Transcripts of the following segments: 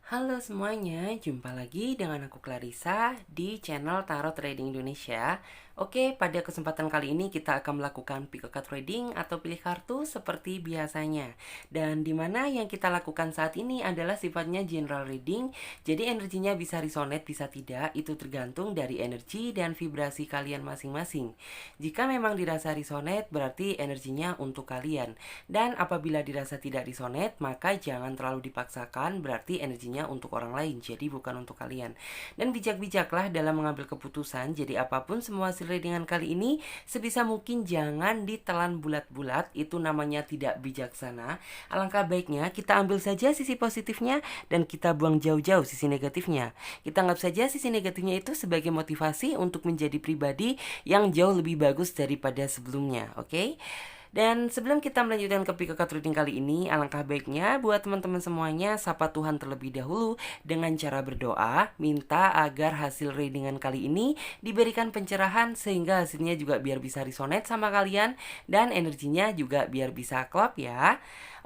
Halo semuanya, jumpa lagi dengan aku Clarissa di channel Tarot Trading Indonesia. Oke, pada kesempatan kali ini kita akan melakukan pick a card reading atau pilih kartu seperti biasanya. Dan dimana yang kita lakukan saat ini adalah sifatnya general reading, jadi energinya bisa resonate, bisa tidak, itu tergantung dari energi dan vibrasi kalian masing-masing. Jika memang dirasa resonate, berarti energinya untuk kalian. Dan apabila dirasa tidak resonate, maka jangan terlalu dipaksakan, berarti energinya untuk orang lain, jadi bukan untuk kalian. Dan bijak-bijaklah dalam mengambil keputusan. Jadi apapun semua hasil readingan kali ini, sebisa mungkin jangan ditelan bulat-bulat, itu namanya tidak bijaksana. Alangkah baiknya kita ambil saja sisi positifnya dan kita buang jauh-jauh sisi negatifnya. Kita anggap saja sisi negatifnya itu sebagai motivasi untuk menjadi pribadi yang jauh lebih bagus daripada sebelumnya, oke? Dan sebelum kita melanjutkan ke pick a card reading kali ini, alangkah baiknya buat teman-teman semuanya sapa Tuhan terlebih dahulu dengan cara berdoa, minta agar hasil readingan kali ini diberikan pencerahan sehingga hasilnya juga biar bisa resonate sama kalian dan energinya juga biar bisa klop ya.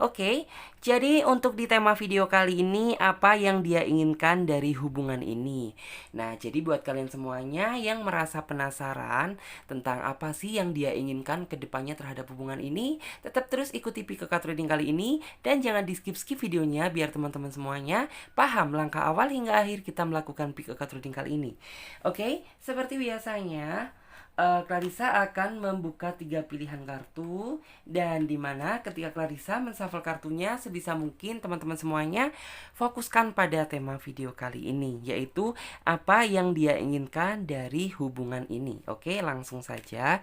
Oke, jadi untuk di tema video kali ini apa yang dia inginkan dari hubungan ini. Nah, jadi buat kalian semuanya yang merasa penasaran tentang apa sih yang dia inginkan ke depannya terhadap hubungan ini, tetap terus ikuti pick a card reading kali ini dan jangan di skip-skip videonya biar teman-teman semuanya paham langkah awal hingga akhir kita melakukan pick a card reading kali ini. Oke, seperti biasanya Clarissa akan membuka 3 pilihan kartu dan dimana ketika Clarissa menshuffle kartunya sebisa mungkin teman-teman semuanya fokuskan pada tema video kali ini, yaitu apa yang dia inginkan dari hubungan ini. Oke, langsung saja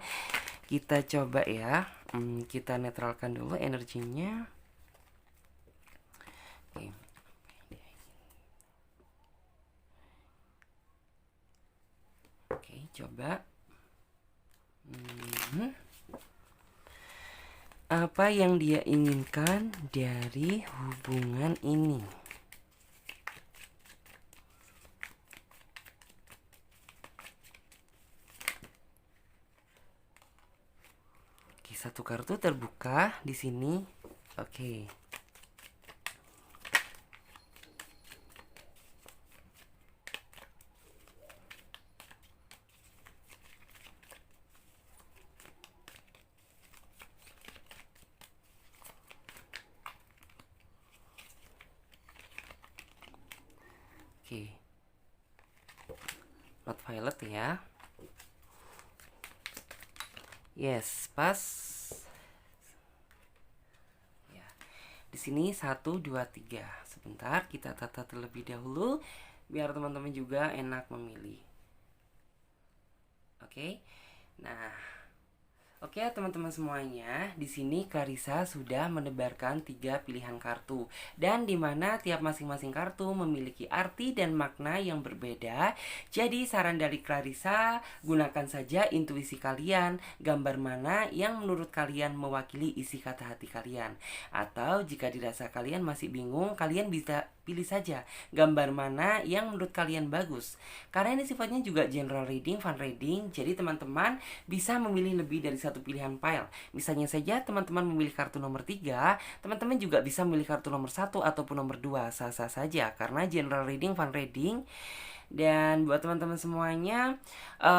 kita coba ya. Kita netralkan dulu energinya. Oke. Oke, coba. Apa yang dia inginkan dari hubungan ini? Oke, satu kartu terbuka di sini. Oke. Oke. Not violet ya. Yes, pas. Ya. Di sini 1 2 3. Sebentar, kita tata terlebih dahulu biar teman-teman juga enak memilih. Oke. Nah, oke teman-teman semuanya, di sini Clarissa sudah menebarkan 3 pilihan kartu dan dimana tiap masing-masing kartu memiliki arti dan makna yang berbeda. Jadi saran dari Clarissa, gunakan saja intuisi kalian, gambar mana yang menurut kalian mewakili isi kata hati kalian. Atau jika dirasa kalian masih bingung, kalian bisa pilih saja gambar mana yang menurut kalian bagus. Karena ini sifatnya juga general reading, fun reading, jadi teman-teman bisa memilih lebih dari satu pilihan pile. Misalnya saja teman-teman memilih kartu nomor 3, teman-teman juga bisa memilih kartu nomor 1 ataupun nomor 2, sah-sah saja karena general reading, fun reading. Dan buat teman-teman semuanya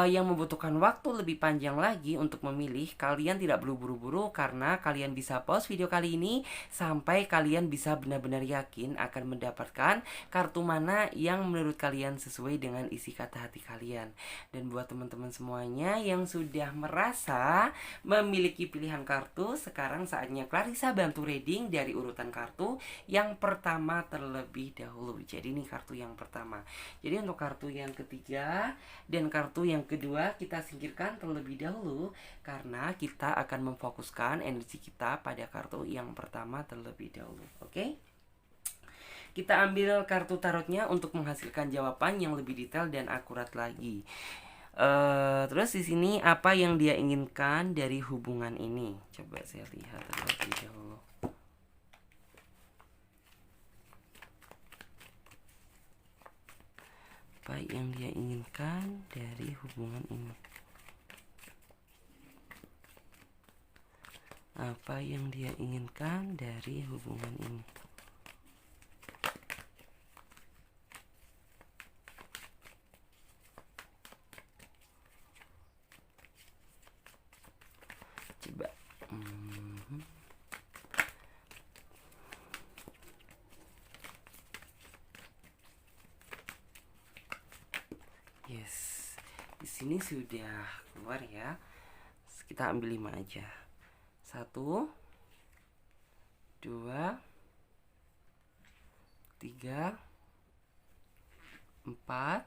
yang membutuhkan waktu lebih panjang lagi untuk memilih, kalian tidak perlu buru-buru karena kalian bisa pause video kali ini sampai kalian bisa benar-benar yakin akan mendapatkan kartu mana yang menurut kalian sesuai dengan isi kata hati kalian. Dan buat teman-teman semuanya yang sudah merasa memiliki pilihan kartu, sekarang saatnya Clarissa bantu reading dari urutan kartu yang pertama terlebih dahulu. Jadi ini kartu yang pertama. Jadi untuk kartu yang ketiga dan kartu yang kedua kita singkirkan terlebih dahulu karena kita akan memfokuskan energi kita pada kartu yang pertama terlebih dahulu. Oke? Kita ambil kartu tarotnya untuk menghasilkan jawaban yang lebih detail dan akurat lagi. Terus di sini apa yang dia inginkan dari hubungan ini? Coba saya lihat terlebih dahulu. Apa yang dia inginkan dari hubungan ini? Apa yang dia inginkan dari hubungan ini? Yes, di sini sudah keluar ya. Kita ambil 5 aja. 1, 2, 3, 4,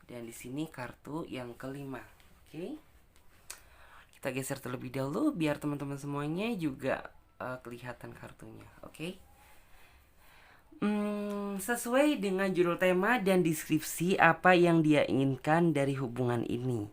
dan di sini kartu yang kelima. Oke. Kita geser terlebih dahulu biar teman-teman semuanya juga kelihatan kartunya. Oke. Sesuai dengan judul tema dan deskripsi apa yang dia inginkan dari hubungan ini.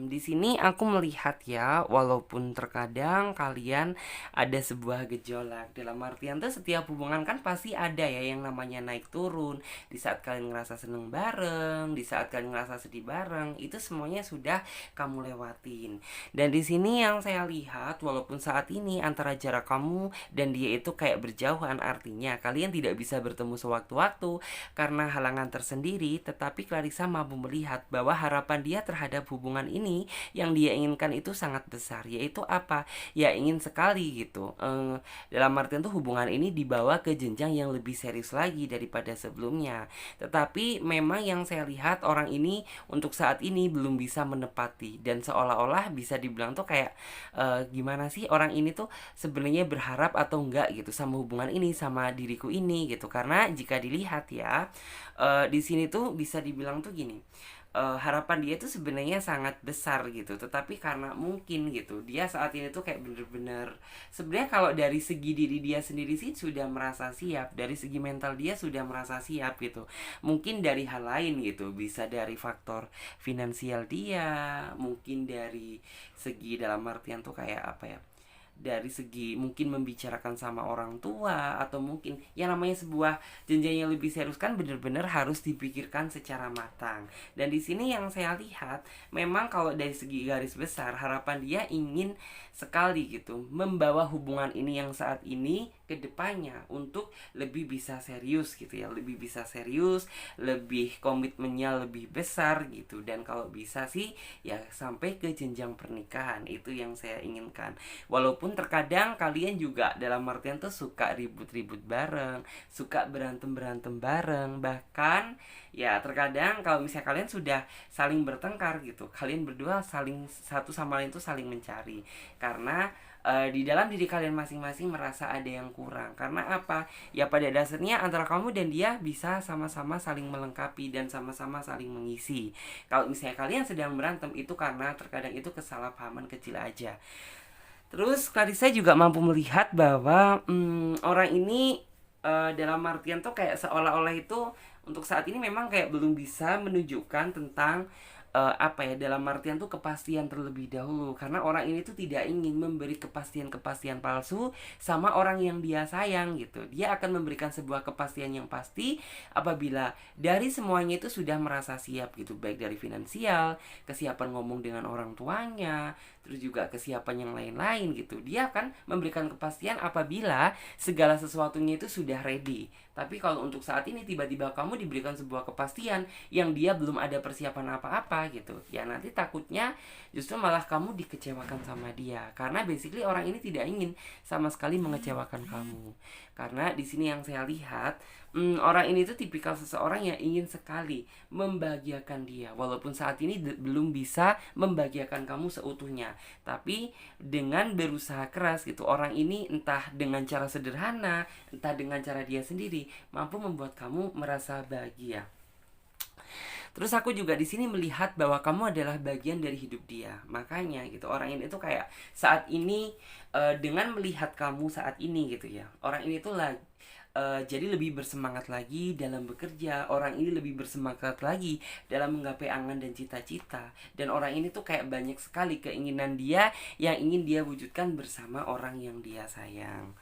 Di sini aku melihat ya, walaupun terkadang kalian ada sebuah gejolak. Dalam artian tuh setiap hubungan kan pasti ada ya yang namanya naik turun. Di saat kalian ngerasa seneng bareng, di saat kalian ngerasa sedih bareng, itu semuanya sudah kamu lewatin. Dan di sini yang saya lihat, walaupun saat ini antara jarak kamu dan dia itu kayak berjauhan, artinya kalian tidak bisa bertemu sewaktu-waktu karena halangan tersendiri, tetapi Clarissa mampu melihat bahwa harapan dia terhadap hubungan ini yang dia inginkan itu sangat besar, yaitu apa? Ya ingin sekali gitu. Dalam artian tuh hubungan ini dibawa ke jenjang yang lebih serius lagi daripada sebelumnya. Tetapi memang yang saya lihat orang ini untuk saat ini belum bisa menepati, dan seolah-olah bisa dibilang tuh kayak gimana sih orang ini tuh sebenarnya berharap atau enggak gitu sama hubungan ini, sama diriku ini gitu. Karena jika dilihat ya, di sini tuh bisa dibilang tuh gini, harapan dia tuh sebenarnya sangat besar gitu, tetapi karena mungkin gitu dia saat ini tuh kayak bener-bener sebenarnya kalau dari segi diri dia sendiri sih sudah merasa siap, dari segi mental dia sudah merasa siap gitu. Mungkin dari hal lain gitu, bisa dari faktor finansial dia, mungkin dari segi dalam artian tuh kayak apa ya, dari segi mungkin membicarakan sama orang tua, atau mungkin yang namanya sebuah jenjang yang lebih serius kan benar-benar harus dipikirkan secara matang. Dan di sini yang saya lihat memang kalau dari segi garis besar harapan dia ingin sekali gitu membawa hubungan ini yang saat ini ke depannya untuk lebih bisa serius gitu ya, lebih bisa serius, lebih komitmennya lebih besar gitu, dan kalau bisa sih ya sampai ke jenjang pernikahan. Itu yang saya inginkan. Walaupun terkadang kalian juga dalam artian tuh suka ribut-ribut bareng, suka berantem-berantem bareng, bahkan ya terkadang kalau misalnya kalian sudah saling bertengkar gitu, kalian berdua saling satu sama lain tuh saling mencari karena di dalam diri kalian masing-masing merasa ada yang kurang. Karena apa? Ya pada dasarnya antara kamu dan dia bisa sama-sama saling melengkapi dan sama-sama saling mengisi. Kalau misalnya kalian sedang berantem itu karena terkadang itu kesalahpahaman kecil aja. Terus Clarissa juga mampu melihat bahwa orang ini dalam artian tuh kayak seolah-olah itu untuk saat ini memang kayak belum bisa menunjukkan tentang apa ya, dalam artian tuh kepastian terlebih dahulu, karena orang ini tuh tidak ingin memberi kepastian-kepastian palsu sama orang yang dia sayang gitu. Dia akan memberikan sebuah kepastian yang pasti apabila dari semuanya itu sudah merasa siap gitu, baik dari finansial, kesiapan ngomong dengan orang tuanya, terus juga kesiapan yang lain-lain gitu. Dia akan memberikan kepastian apabila segala sesuatunya itu sudah ready. Tapi kalau untuk saat ini tiba-tiba kamu diberikan sebuah kepastian yang dia belum ada persiapan apa-apa gitu, ya nanti takutnya justru malah kamu dikecewakan sama dia, karena basically orang ini tidak ingin sama sekali mengecewakan kamu. Karena di sini yang saya lihat, orang ini tuh tipikal seseorang yang ingin sekali membahagiakan dia, walaupun saat ini belum bisa membahagiakan kamu seutuhnya, tapi dengan berusaha keras gitu, orang ini entah dengan cara sederhana, entah dengan cara dia sendiri mampu membuat kamu merasa bahagia. Terus aku juga di sini melihat bahwa kamu adalah bagian dari hidup dia. Makanya gitu orang ini tuh kayak saat ini dengan melihat kamu saat ini gitu ya, orang ini tuh lagi jadi lebih bersemangat lagi dalam bekerja. Orang ini lebih bersemangat lagi dalam menggapai angan dan cita-cita. Dan orang ini tuh kayak banyak sekali keinginan dia yang ingin dia wujudkan bersama orang yang dia sayang.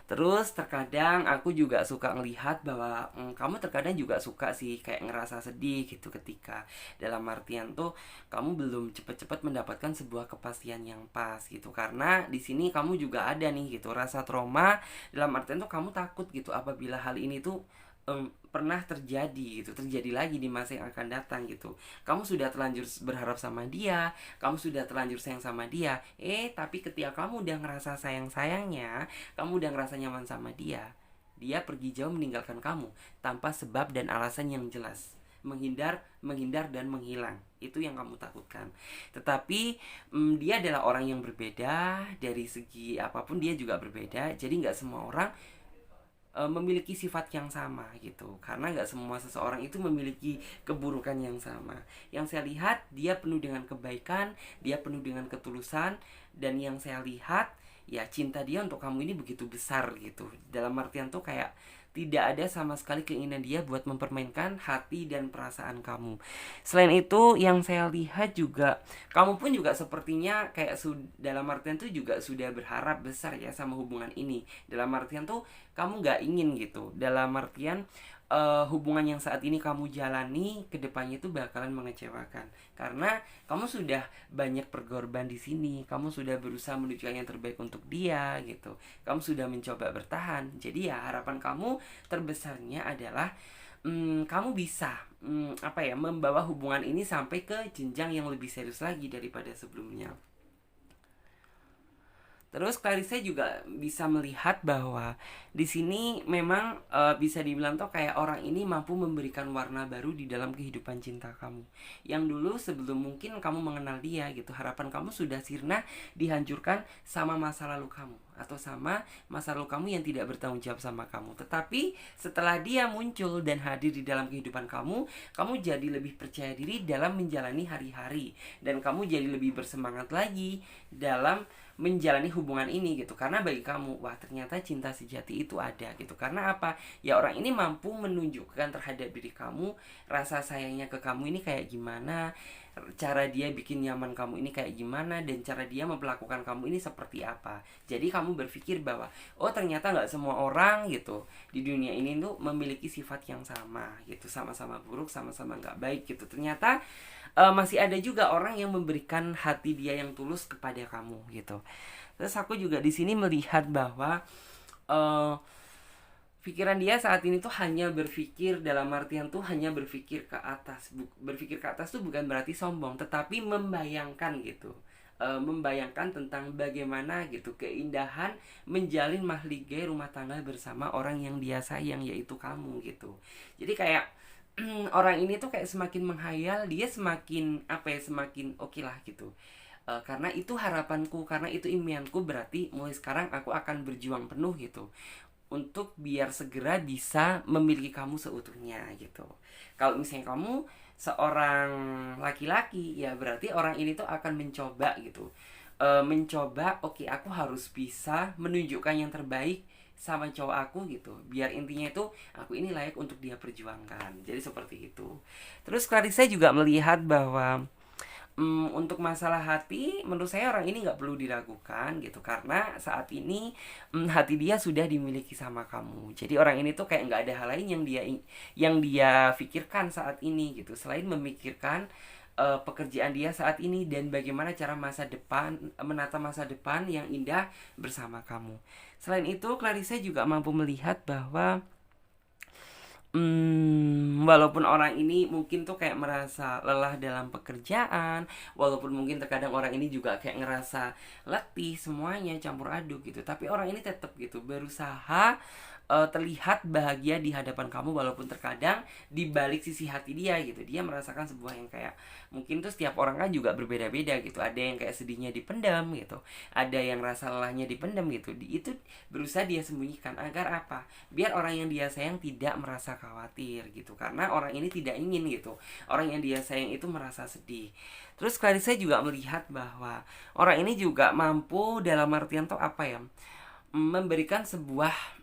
Terus terkadang aku juga suka ngelihat bahwa kamu terkadang juga suka sih kayak ngerasa sedih gitu ketika dalam artian tuh kamu belum cepet-cepet mendapatkan sebuah kepastian yang pas gitu. Karena di sini kamu juga ada nih gitu rasa trauma, dalam artian tuh kamu takut gitu apabila hal ini tuh pernah terjadi gitu, terjadi lagi di masa yang akan datang gitu. Kamu sudah terlanjur berharap sama dia, kamu sudah terlanjur sayang sama dia, tapi ketika kamu udah ngerasa sayang-sayangnya, kamu udah ngerasa nyaman sama dia, dia pergi jauh meninggalkan kamu tanpa sebab dan alasan yang jelas. menghindar dan menghilang. Itu yang kamu takutkan. Tetapi dia adalah orang yang berbeda, dari segi apapun dia juga berbeda. Jadi nggak semua orang memiliki sifat yang sama gitu, karena nggak semua seseorang itu memiliki keburukan yang sama. Yang saya lihat dia penuh dengan kebaikan, dia penuh dengan ketulusan, dan yang saya lihat ya cinta dia untuk kamu ini begitu besar gitu, dalam artian tuh kayak tidak ada sama sekali keinginan dia buat mempermainkan hati dan perasaan kamu. Selain itu yang saya lihat juga kamu pun juga sepertinya kayak dalam artian tuh juga sudah berharap besar ya sama hubungan ini. Dalam artian tuh kamu gak ingin gitu, dalam artian hubungan yang saat ini kamu jalani kedepannya itu bakalan mengecewakan, karena kamu sudah banyak berkorban di sini, kamu sudah berusaha menunjukkan yang terbaik untuk dia gitu, kamu sudah mencoba bertahan. Jadi ya harapan kamu terbesarnya adalah kamu bisa membawa hubungan ini sampai ke jenjang yang lebih serius lagi daripada sebelumnya. Terus Clarissa juga bisa melihat bahwa di sini memang bisa dibilang tuh kayak orang ini mampu memberikan warna baru di dalam kehidupan cinta kamu. Yang dulu sebelum mungkin kamu mengenal dia gitu, harapan kamu sudah sirna dihancurkan sama masa lalu kamu atau sama masa lalu kamu yang tidak bertanggung jawab sama kamu. Tetapi setelah dia muncul dan hadir di dalam kehidupan kamu, kamu jadi lebih percaya diri dalam menjalani hari-hari, dan kamu jadi lebih bersemangat lagi dalam menjalani hubungan ini gitu, karena bagi kamu wah ternyata cinta sejati itu ada gitu. Karena apa ya, orang ini mampu menunjukkan terhadap diri kamu rasa sayangnya ke kamu ini kayak gimana, cara dia bikin nyaman kamu ini kayak gimana, dan cara dia memperlakukan kamu ini seperti apa. Jadi kamu berpikir bahwa oh ternyata nggak semua orang gitu di dunia ini tuh memiliki sifat yang sama gitu, sama-sama buruk, sama-sama nggak baik gitu. Ternyata masih ada juga orang yang memberikan hati dia yang tulus kepada kamu gitu. Terus aku juga di sini melihat bahwa pikiran dia saat ini tuh hanya berpikir, dalam artian tuh hanya berpikir ke atas. Berpikir ke atas tuh bukan berarti sombong, tetapi membayangkan gitu. Membayangkan tentang bagaimana gitu keindahan menjalin mahligai rumah tangga bersama orang yang dia sayang, yaitu kamu gitu. Jadi kayak orang ini tuh kayak semakin menghayal, dia semakin semakin oke lah gitu. Karena itu harapanku, karena itu impianku, berarti mulai sekarang aku akan berjuang penuh gitu untuk biar segera bisa memiliki kamu seutuhnya gitu. Kalau misalnya kamu seorang laki-laki, ya berarti orang ini tuh akan mencoba gitu, mencoba oke, aku harus bisa menunjukkan yang terbaik sama cowok aku gitu, biar intinya itu aku ini layak untuk dia perjuangkan. Jadi seperti itu. Terus Clarissa juga melihat bahwa untuk masalah hati, menurut saya orang ini nggak perlu diragukan gitu, karena saat ini hati dia sudah dimiliki sama kamu. Jadi orang ini tuh kayak nggak ada hal lain yang dia pikirkan saat ini gitu, selain memikirkan pekerjaan dia saat ini dan bagaimana cara menata masa depan yang indah bersama kamu. Selain itu, Clarissa juga mampu melihat bahwa walaupun orang ini mungkin tuh kayak merasa lelah dalam pekerjaan, walaupun mungkin terkadang orang ini juga kayak ngerasa letih, semuanya campur aduk gitu, tapi orang ini tetap gitu berusaha terlihat bahagia di hadapan kamu, walaupun terkadang di balik sisi hati dia gitu, dia merasakan sebuah yang kayak mungkin tuh setiap orang kan juga berbeda-beda gitu. Ada yang kayak sedihnya dipendam gitu, ada yang rasa lelahnya dipendam gitu. Itu berusaha dia sembunyikan agar apa? Biar orang yang dia sayang tidak merasa khawatir gitu, karena orang ini tidak ingin gitu orang yang dia sayang itu merasa sedih. Terus Clarissa juga melihat bahwa orang ini juga mampu dalam artian tuh memberikan sebuah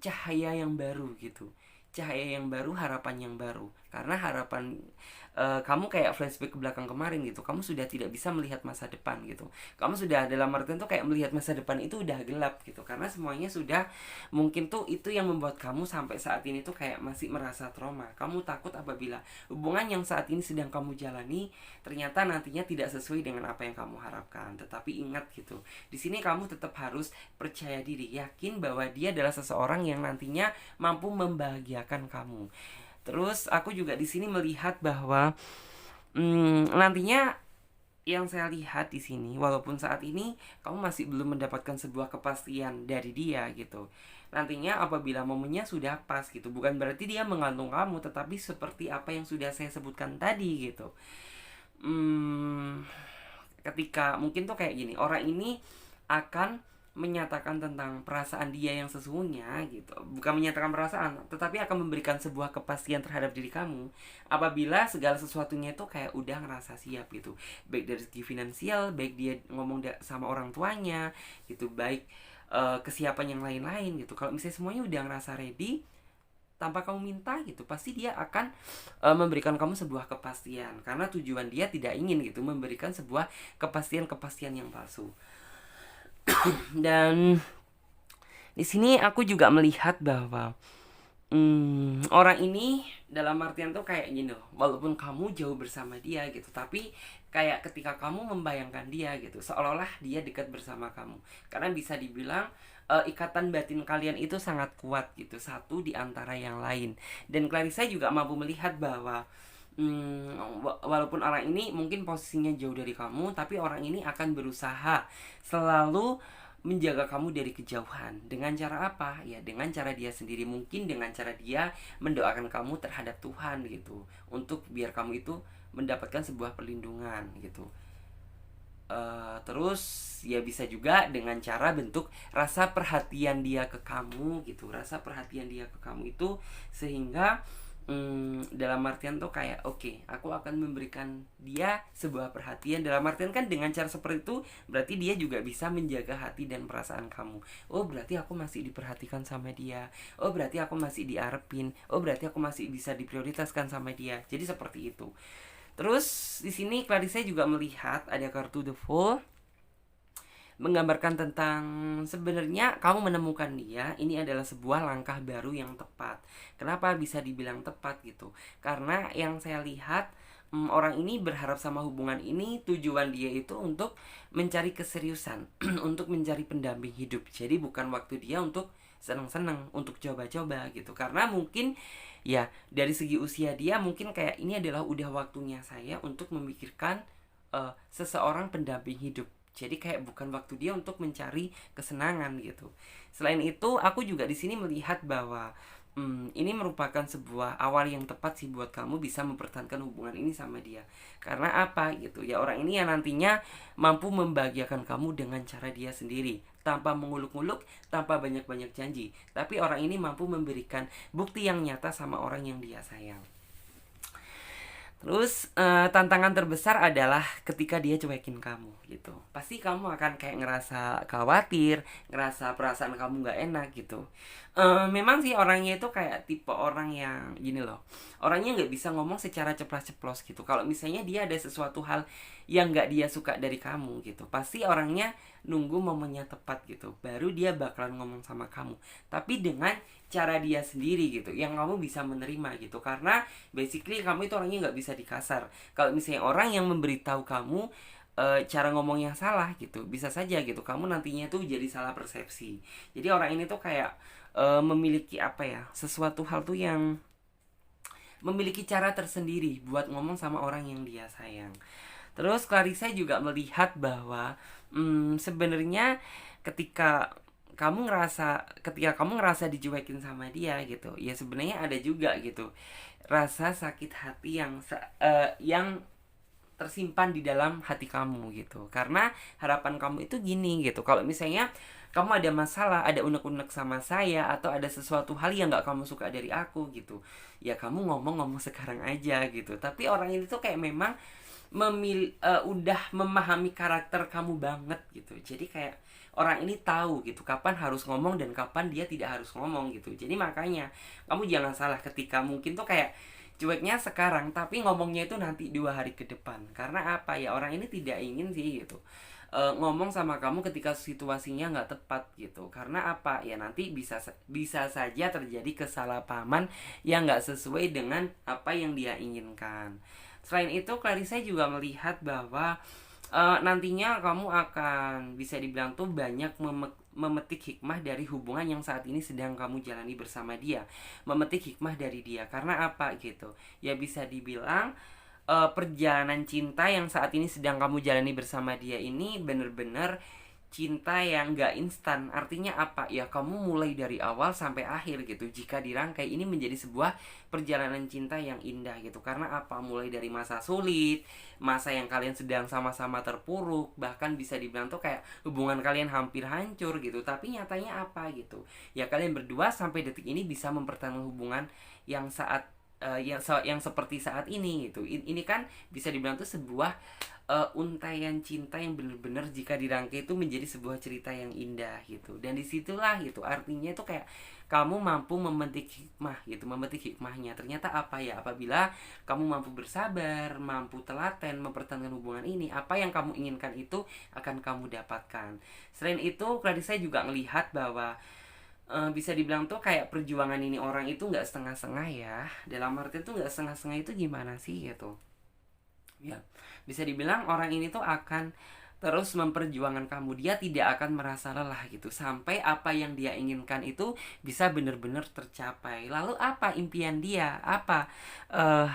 cahaya yang baru gitu, cahaya yang baru, harapan yang baru. Karena harapan kamu kayak flashback ke belakang kemarin gitu, kamu sudah tidak bisa melihat masa depan gitu, kamu sudah dalam artian tuh kayak melihat masa depan itu udah gelap gitu, karena semuanya sudah mungkin tuh itu yang membuat kamu sampai saat ini tuh kayak masih merasa trauma. Kamu takut apabila hubungan yang saat ini sedang kamu jalani ternyata nantinya tidak sesuai dengan apa yang kamu harapkan. Tetapi ingat gitu, di sini kamu tetap harus percaya diri, yakin bahwa dia adalah seseorang yang nantinya mampu membahagiakan kamu. Terus aku juga di sini melihat bahwa nantinya yang saya lihat di sini, walaupun saat ini kamu masih belum mendapatkan sebuah kepastian dari dia gitu, nantinya apabila momennya sudah pas gitu. Bukan berarti dia menggantung kamu, tetapi seperti apa yang sudah saya sebutkan tadi gitu. Ketika mungkin tuh kayak gini, orang ini akan menyatakan tentang perasaan dia yang sesungguhnya gitu, bukan menyatakan perasaan, tetapi akan memberikan sebuah kepastian terhadap diri kamu apabila segala sesuatunya itu kayak udah ngerasa siap gitu, baik dari segi finansial, baik dia ngomong sama orang tuanya gitu, baik kesiapan yang lain-lain gitu. Kalau misalnya semuanya udah ngerasa ready tanpa kamu minta gitu, pasti dia akan memberikan kamu sebuah kepastian, karena tujuan dia tidak ingin gitu memberikan sebuah kepastian yang palsu. Dan di sini aku juga melihat bahwa orang ini dalam artian tuh kayak gini loh, walaupun kamu jauh bersama dia gitu, tapi kayak ketika kamu membayangkan dia gitu, seolah-olah dia dekat bersama kamu, karena bisa dibilang ikatan batin kalian itu sangat kuat gitu, satu di antara yang lain. Dan Clarissa juga mampu melihat bahwa walaupun orang ini mungkin posisinya jauh dari kamu, tapi orang ini akan berusaha selalu menjaga kamu dari kejauhan. Dengan cara apa? Ya dengan cara dia sendiri, mungkin dengan cara dia mendoakan kamu terhadap Tuhan gitu, untuk biar kamu itu mendapatkan sebuah perlindungan gitu. Terus ya bisa juga dengan cara bentuk rasa perhatian dia ke kamu gitu, rasa perhatian dia ke kamu itu sehingga dalam artian tuh kayak oke, aku akan memberikan dia sebuah perhatian. Dalam artian kan dengan cara seperti itu berarti dia juga bisa menjaga hati dan perasaan kamu. Oh berarti aku masih diperhatikan sama dia, oh berarti aku masih diarepin, oh berarti aku masih bisa diprioritaskan sama dia. Jadi seperti itu. Terus di sini Clarissa juga melihat ada kartu The Fool, menggambarkan tentang sebenarnya kamu menemukan dia, ini adalah sebuah langkah baru yang tepat. Kenapa bisa dibilang tepat gitu? Karena yang saya lihat orang ini berharap sama hubungan ini, tujuan dia itu untuk mencari keseriusan, untuk mencari pendamping hidup. Jadi bukan waktu dia untuk seneng-seneng, untuk coba-coba gitu. Karena mungkin ya dari segi usia dia mungkin kayak ini adalah udah waktunya saya untuk memikirkan seseorang pendamping hidup. Jadi kayak bukan waktu dia untuk mencari kesenangan gitu. Selain itu, aku juga di sini melihat bahwa ini merupakan sebuah awal yang tepat sih buat kamu bisa mempertahankan hubungan ini sama dia. Karena apa gitu? Ya orang ini yang nantinya mampu membahagiakan kamu dengan cara dia sendiri, tanpa menguluk-uluk, tanpa banyak-banyak janji. Tapi orang ini mampu memberikan bukti yang nyata sama orang yang dia sayang. Terus tantangan terbesar adalah ketika dia cuekin kamu gitu. Pasti kamu akan kayak ngerasa khawatir, ngerasa perasaan kamu gak enak gitu. Memang sih orangnya itu kayak tipe orang yang gini loh, orangnya gak bisa ngomong secara ceplas-ceplos gitu. Kalau misalnya dia ada sesuatu hal yang gak dia suka dari kamu gitu, pasti orangnya nunggu momennya tepat gitu, baru dia bakalan ngomong sama kamu. Tapi dengan cara dia sendiri gitu, yang kamu bisa menerima gitu. Karena basically kamu itu orangnya nggak bisa dikasar. Kalau misalnya orang yang memberitahu kamu cara ngomong yang salah gitu, bisa saja gitu kamu nantinya tuh jadi salah persepsi. Jadi orang ini tuh kayak memiliki apa ya, sesuatu hal tuh yang memiliki cara tersendiri buat ngomong sama orang yang dia sayang. Terus Clarissa juga melihat bahwa sebenarnya ketika ketika kamu ngerasa dicuekin sama dia gitu, ya sebenarnya ada juga gitu rasa sakit hati yang tersimpan di dalam hati kamu gitu. Karena harapan kamu itu gini gitu, kalau misalnya kamu ada masalah, ada unek-unek sama saya, atau ada sesuatu hal yang gak kamu suka dari aku gitu, ya kamu ngomong sekarang aja gitu. Tapi orang ini tuh kayak memang udah memahami karakter kamu banget gitu. Jadi kayak orang ini tahu gitu kapan harus ngomong dan kapan dia tidak harus ngomong gitu. Jadi makanya kamu jangan salah ketika mungkin tuh kayak cueknya sekarang tapi ngomongnya itu nanti 2 hari ke depan. Karena apa ya, orang ini tidak ingin sih gitu ngomong sama kamu ketika situasinya nggak tepat gitu. Karena apa ya, nanti bisa saja terjadi kesalahpahaman yang nggak sesuai dengan apa yang dia inginkan. Selain itu Clarissa juga melihat bahwa nantinya kamu akan bisa dibilang tuh banyak memetik hikmah dari hubungan yang saat ini sedang kamu jalani bersama dia. Memetik hikmah dari dia. Karena apa gitu, ya bisa dibilang perjalanan cinta yang saat ini sedang kamu jalani bersama dia ini bener-bener cinta yang nggak instan. Artinya apa? Ya kamu mulai dari awal sampai akhir gitu. Jika dirangkai ini menjadi sebuah perjalanan cinta yang indah gitu. Karena apa? Mulai dari masa sulit, masa yang kalian sedang sama-sama terpuruk, bahkan bisa dibilang tuh kayak hubungan kalian hampir hancur gitu. Tapi nyatanya apa gitu? Ya kalian berdua sampai detik ini bisa mempertahankan hubungan yang saat yang seperti saat ini gitu. Ini kan bisa dibilang tuh sebuah untaian cinta yang benar-benar jika dirangkai itu menjadi sebuah cerita yang indah gitu. Dan disitulah gitu artinya itu kayak kamu mampu memetik hikmah gitu, memetik hikmahnya. Ternyata apa ya, apabila kamu mampu bersabar, mampu telaten mempertahankan hubungan ini, apa yang kamu inginkan itu akan kamu dapatkan. Selain itu Clarissa juga melihat bahwa bisa dibilang tuh kayak perjuangan ini orang itu nggak setengah-setengah ya. Dalam arti tuh nggak setengah-setengah itu gimana sih gitu ya, bisa dibilang orang ini tuh akan terus memperjuangkan kamu. Dia tidak akan merasa lelah gitu sampai apa yang dia inginkan itu bisa benar-benar tercapai. Lalu apa impian dia, apa eh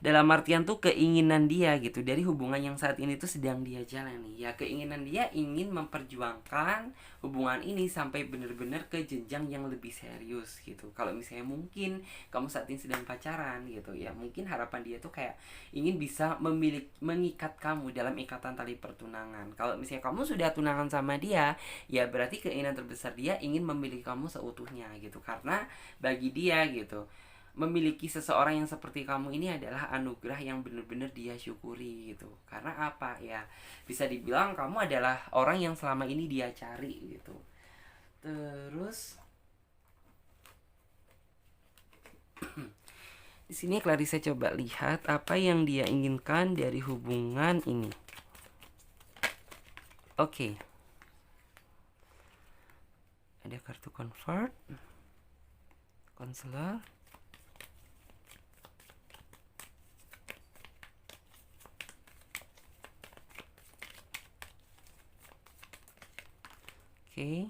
dalam artian tuh keinginan dia gitu dari hubungan yang saat ini tuh sedang dia jalani. Ya keinginan dia ingin memperjuangkan hubungan ini sampai benar-benar ke jenjang yang lebih serius gitu. Kalau misalnya mungkin kamu saat ini sedang pacaran gitu ya, mungkin harapan dia tuh kayak ingin bisa mengikat kamu dalam ikatan tali pertunangan. Kalau misalnya kamu sudah tunangan sama dia, ya berarti keinginan terbesar dia ingin memiliki kamu seutuhnya gitu. Karena bagi dia gitu, memiliki seseorang yang seperti kamu ini adalah anugerah yang benar-benar dia syukuri gitu. Karena apa ya, bisa dibilang kamu adalah orang yang selama ini dia cari gitu. Terus di sini Clarissa coba lihat apa yang dia inginkan dari hubungan ini. Oke. Ada kartu convert, counselor. Oke.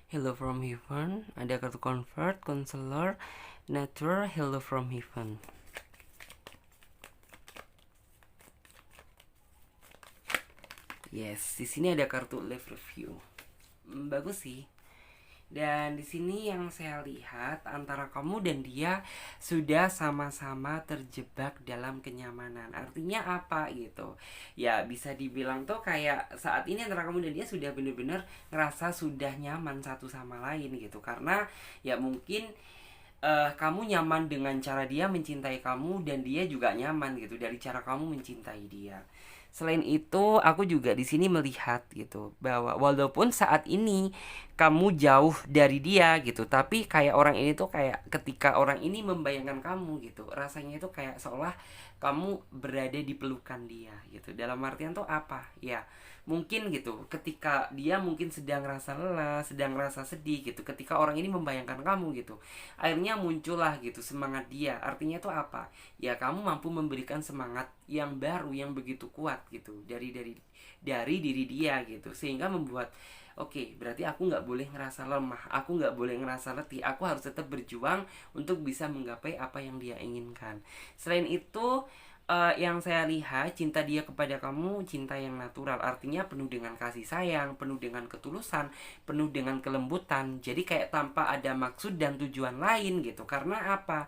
Hello from Heaven. Ada kartu convert, counselor, nature, hello from Heaven. Yes, di sini ada kartu live review. Bagus sih. Dan di sini yang saya lihat antara kamu dan dia sudah sama-sama terjebak dalam kenyamanan. Artinya apa gitu? Ya bisa dibilang tuh kayak saat ini antara kamu dan dia sudah benar-benar ngerasa sudah nyaman satu sama lain gitu. Karena ya mungkin kamu nyaman dengan cara dia mencintai kamu dan dia juga nyaman gitu dari cara kamu mencintai dia. Selain itu, aku juga di sini melihat gitu bahwa walaupun saat ini kamu jauh dari dia gitu, tapi kayak orang ini tuh kayak ketika orang ini membayangkan kamu gitu, rasanya itu kayak seolah kamu berada di pelukan dia gitu. Dalam artian tuh apa? Ya, mungkin gitu ketika dia mungkin sedang rasa lelah, sedang rasa sedih gitu, ketika orang ini membayangkan kamu gitu, akhirnya muncullah gitu semangat dia. Artinya itu apa? Ya kamu mampu memberikan semangat yang baru yang begitu kuat gitu dari diri dia gitu, sehingga membuat oke, berarti aku nggak boleh ngerasa lemah, aku nggak boleh ngerasa letih, aku harus tetap berjuang untuk bisa menggapai apa yang dia inginkan. Selain itu yang saya lihat cinta dia kepada kamu cinta yang natural, artinya penuh dengan kasih sayang, penuh dengan ketulusan, penuh dengan kelembutan. Jadi kayak tanpa ada maksud dan tujuan lain gitu. Karena apa?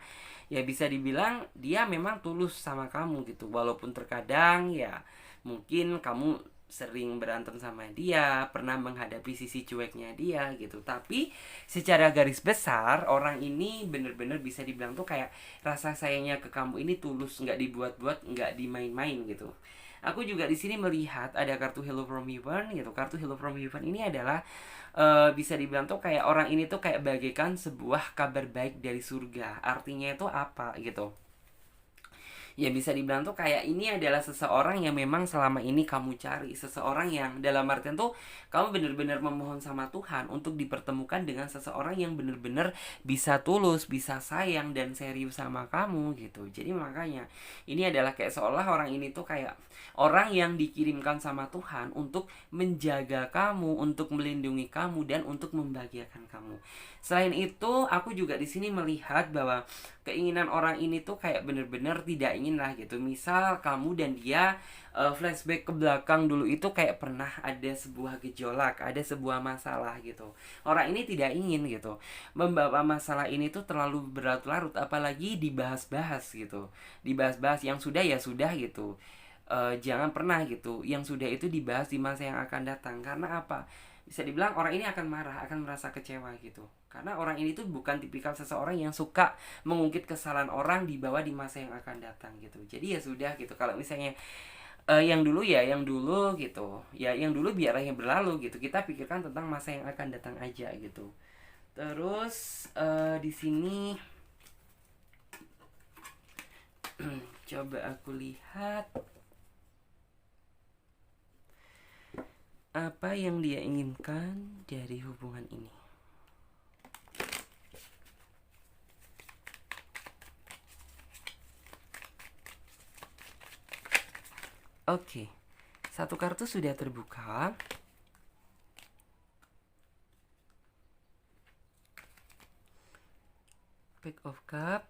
Ya bisa dibilang dia memang tulus sama kamu gitu. Walaupun terkadang ya mungkin kamu sering berantem sama dia, pernah menghadapi sisi cueknya dia gitu. Tapi secara garis besar orang ini bener-bener bisa dibilang tuh kayak rasa sayangnya ke kamu ini tulus, nggak dibuat-buat, nggak dimain-main gitu. Aku juga di sini melihat ada kartu Hello from Heaven gitu. Kartu Hello from Heaven ini adalah bisa dibilang tuh kayak orang ini tuh kayak bagaikan sebuah kabar baik dari surga. Artinya itu apa gitu? Ya bisa dibilang tuh kayak ini adalah seseorang yang memang selama ini kamu cari. Seseorang yang dalam artian tuh kamu bener-bener memohon sama Tuhan untuk dipertemukan dengan seseorang yang bener-bener bisa tulus, bisa sayang dan serius sama kamu gitu. Jadi makanya ini adalah kayak seolah orang ini tuh kayak orang yang dikirimkan sama Tuhan untuk menjaga kamu, untuk melindungi kamu dan untuk membahagiakan kamu. Selain itu, aku juga di sini melihat bahwa keinginan orang ini tuh kayak bener-bener tidak ingin lah gitu. Misal kamu dan dia flashback ke belakang dulu itu kayak pernah ada sebuah gejolak, ada sebuah masalah gitu. Orang ini tidak ingin gitu membawa masalah ini tuh terlalu berlarut-larut, apalagi dibahas-bahas gitu. Dibahas-bahas yang sudah ya sudah gitu. Jangan pernah gitu yang sudah itu dibahas di masa yang akan datang. Karena apa? Bisa dibilang orang ini akan marah, akan merasa kecewa gitu. Karena orang ini tuh bukan tipikal seseorang yang suka mengungkit kesalahan orang dibawa di masa yang akan datang gitu. Jadi ya sudah gitu. Kalau misalnya yang dulu ya yang dulu gitu, ya yang dulu biarlah yang berlalu gitu. Kita pikirkan tentang masa yang akan datang aja gitu. Terus di sini coba aku lihat apa yang dia inginkan dari hubungan ini. Oke, satu kartu sudah terbuka. Pack of Cup.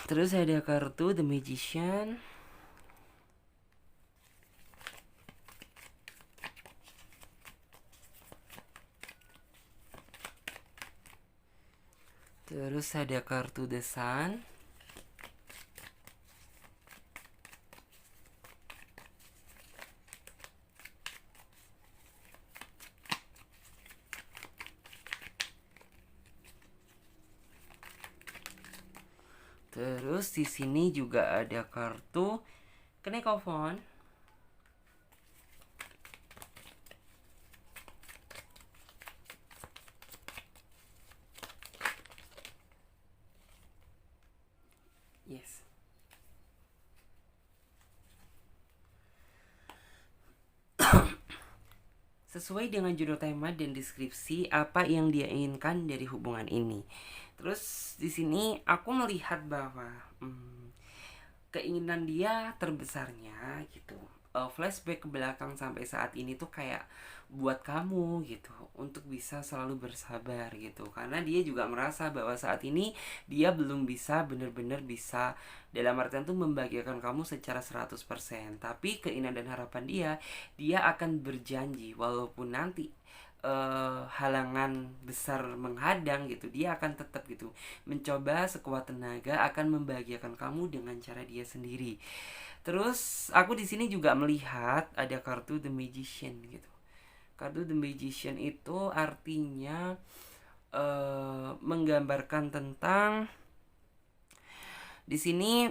Terus ada kartu The Magician. Terus ada kartu The Sun. Terus di sini juga ada kartu Knekofon. Yes. Sesuai dengan judul tema dan deskripsi apa yang dia inginkan dari hubungan ini. Terus di sini aku melihat bahwa keinginan dia terbesarnya gitu, flashback ke belakang sampai saat ini tuh kayak buat kamu gitu untuk bisa selalu bersabar gitu, karena dia juga merasa bahwa saat ini dia belum bisa benar-benar bisa dalam artian tuh membahagiakan kamu secara 100%, tapi keinginan dan harapan dia akan berjanji walaupun nanti halangan besar menghadang gitu, dia akan tetap gitu mencoba sekuat tenaga akan membahagiakan kamu dengan cara dia sendiri. Terus aku di sini juga melihat ada kartu The Magician gitu. Kartu The Magician itu artinya menggambarkan tentang di sini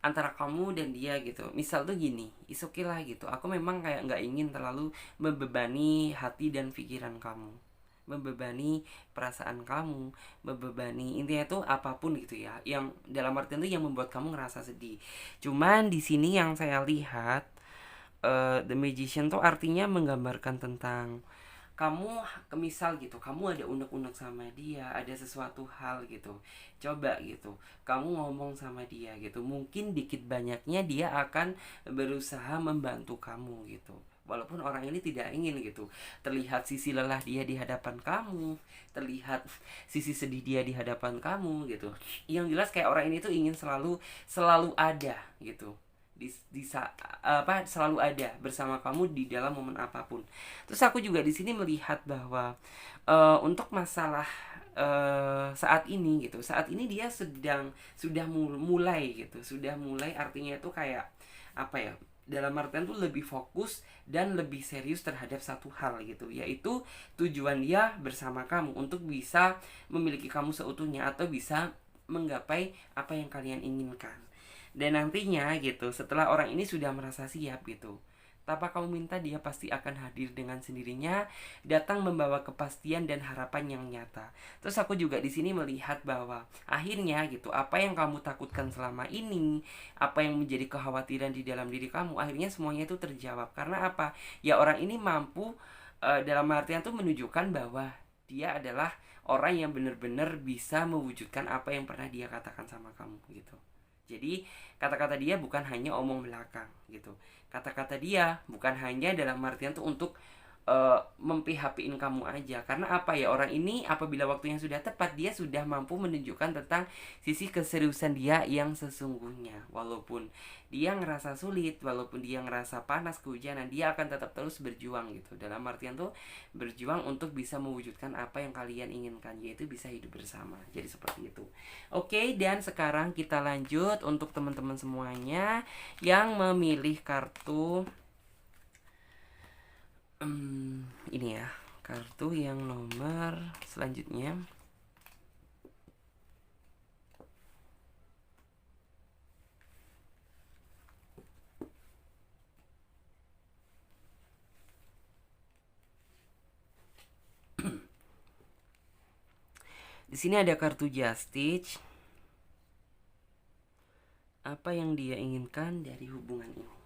antara kamu dan dia gitu. Misal tuh gini, is okay lah gitu. Aku memang kayak nggak ingin terlalu membebani hati dan pikiran kamu, membebani perasaan kamu, membebani intinya tuh apapun gitu ya. Yang dalam artian tuh yang membuat kamu ngerasa sedih. Cuman di sini yang saya lihat The Magician tuh artinya menggambarkan tentang kamu, misal gitu kamu ada unek-unek sama dia, ada sesuatu hal gitu, coba gitu kamu ngomong sama dia gitu, mungkin dikit banyaknya dia akan berusaha membantu kamu gitu, walaupun orang ini tidak ingin gitu terlihat sisi lelah dia di hadapan kamu, terlihat sisi sedih dia di hadapan kamu gitu. Yang jelas kayak orang ini tuh ingin selalu selalu ada gitu di apa selalu ada bersama kamu di dalam momen apapun. Terus aku juga di sini melihat bahwa untuk masalah saat ini gitu, saat ini dia sudah mulai gitu, sudah mulai artinya itu kayak apa ya? dalam artian tuh lebih fokus dan lebih serius terhadap satu hal gitu, yaitu tujuan dia bersama kamu untuk bisa memiliki kamu seutuhnya atau bisa menggapai apa yang kalian inginkan. Dan nantinya gitu, setelah orang ini sudah merasa siap gitu, tanpa kamu minta, dia pasti akan hadir dengan sendirinya, datang membawa kepastian dan harapan yang nyata. Terus aku juga di sini melihat bahwa akhirnya gitu, apa yang kamu takutkan selama ini, apa yang menjadi kekhawatiran di dalam diri kamu, akhirnya semuanya itu terjawab. Karena apa? Ya orang ini mampu dalam artian tuh menunjukkan bahwa dia adalah orang yang benar-benar bisa mewujudkan apa yang pernah dia katakan sama kamu gitu. Jadi kata-kata dia bukan hanya omong belakang gitu. Kata-kata dia bukan hanya dalam artian tuh untuk memphp-in kamu aja. Karena apa ya, orang ini apabila waktunya sudah tepat, dia sudah mampu menunjukkan tentang sisi keseriusan dia yang sesungguhnya. Walaupun dia ngerasa sulit, walaupun dia ngerasa panas, kehujanan, dia akan tetap terus berjuang gitu. Dalam artian tuh berjuang untuk bisa mewujudkan apa yang kalian inginkan, yaitu bisa hidup bersama. Jadi seperti itu. Oke, dan sekarang kita lanjut untuk teman-teman semuanya yang memilih kartu ini ya, kartu yang nomor selanjutnya. Di sini ada kartu Justice. Apa yang dia inginkan dari hubungan ini?